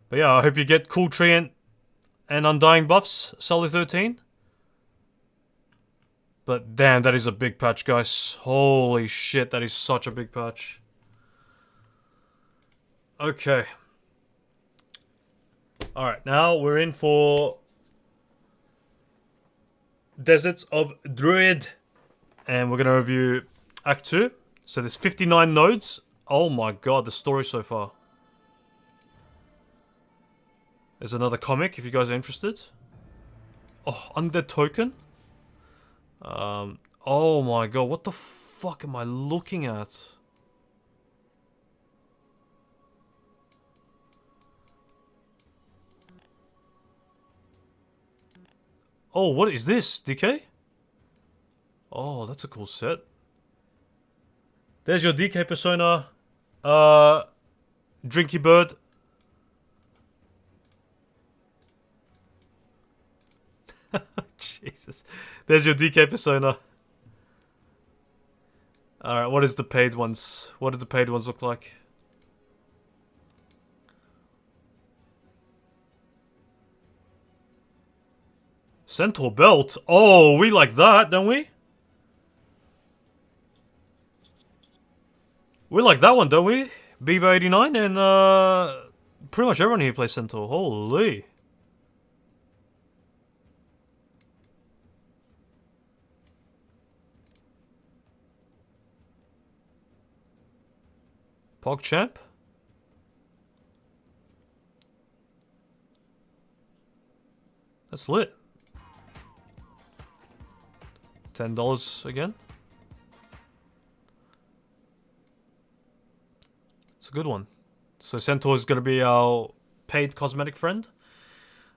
But yeah, I hope you get cool Treant and Undying buffs, Solo 13. But damn, that is a big patch, guys. Holy shit, that is such a big patch. Okay. Alright, now we're in for Deserts of Druid. And we're going to review Act 2. So there's 59 nodes. Oh my god, the story so far. There's another comic if you guys are interested. Oh, Undead Token. Oh my god, what the fuck am I looking at? Oh, what is this? DK? Oh, that's a cool set. There's your DK persona. Drinky Bird. Jesus. There's your DK persona. Alright, what is the paid ones? What do the paid ones look like? Centaur belt? Oh, we like that, don't we? We like that one, don't we? Beaver 89 and pretty much everyone here plays Centaur. Holy. PogChamp? That's lit. $10 again. It's a good one. So Centaur is gonna be our paid cosmetic friend.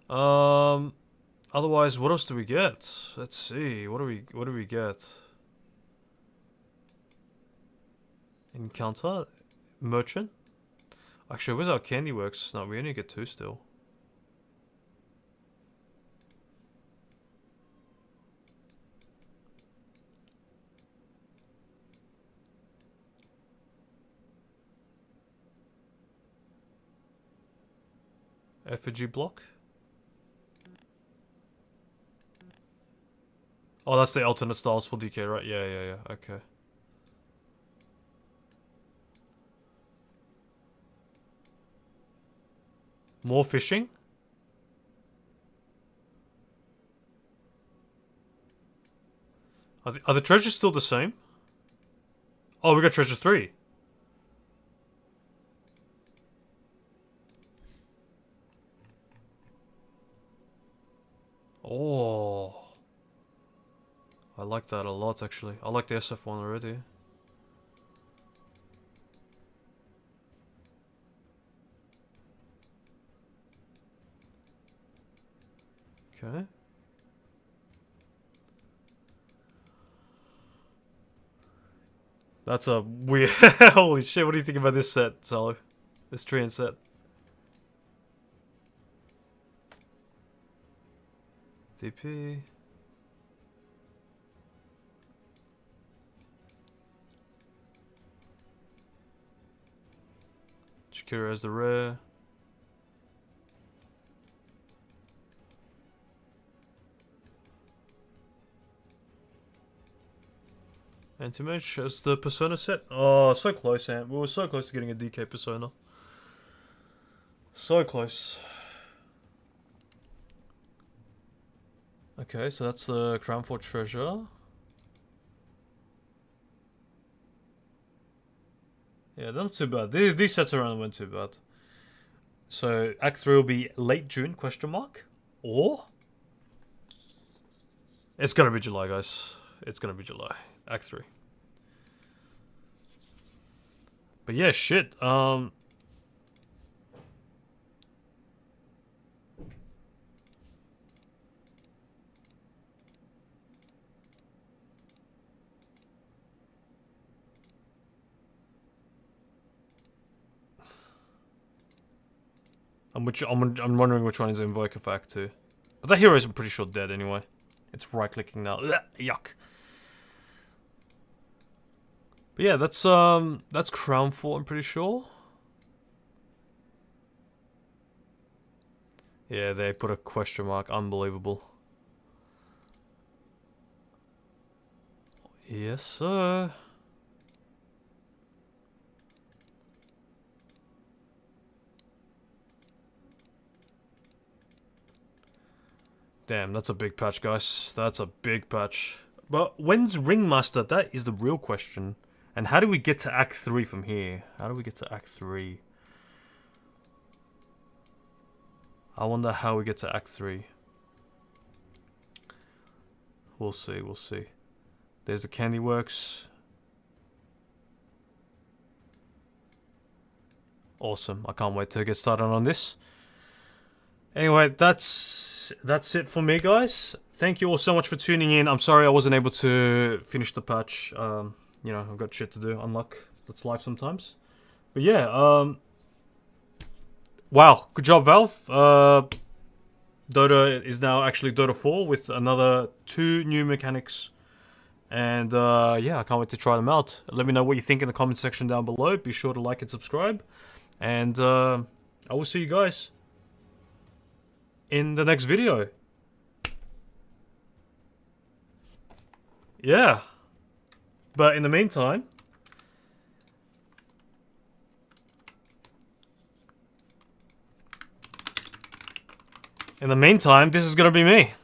Otherwise, what else do we get? Let's see. What do we get? Encounter? Merchant? Actually, where's our Candy Works? No, we only get 2 still. Effigy block? Oh, that's the alternate styles for DK, right? Yeah, okay. More fishing? Are the treasures still the same? Oh, we got treasure 3. Oh. I like that a lot, actually. I like the SF one already. Okay. That's a weird... Holy shit, what do you think about this set, Salo? This Treant set. DP. Shakira as the rare. Anti-Mage as the Persona set. Oh, so close, Ant. We were so close to getting a DK Persona. So close. Okay, so that's the Crown Fort treasure. Yeah, not too bad. These sets around weren't too bad. So Act 3 will be late June, question mark? Or? It's gonna be July, guys. It's gonna be July. Act 3. But yeah, shit. I'm wondering which one is Invoker for Act 2. But that hero is pretty sure dead anyway. It's right clicking now. Ugh, yuck. But yeah, that's Crown Fort, I'm pretty sure. Yeah, they put a question mark. Unbelievable. Yes, sir. Damn, that's a big patch, guys. That's a big patch. But when's Ringmaster? That is the real question. And how do we get to Act 3 from here? How do we get to Act 3? I wonder how we get to Act 3. We'll see, we'll see. There's the Candy Works. Awesome. I can't wait to get started on this. Anyway, that's it for me, guys. Thank you all so much for tuning in. I'm sorry I wasn't able to finish the patch. You know, I've got shit to do. Unluck. That's life sometimes. But yeah, wow, good job, Valve. Dota is now actually Dota 4 with another 2 new mechanics. And yeah, I can't wait to try them out. Let me know what you think in the comment section down below. Be sure to like and subscribe. And I will see you guys in the next video. Yeah. But in the meantime, this is gonna be me.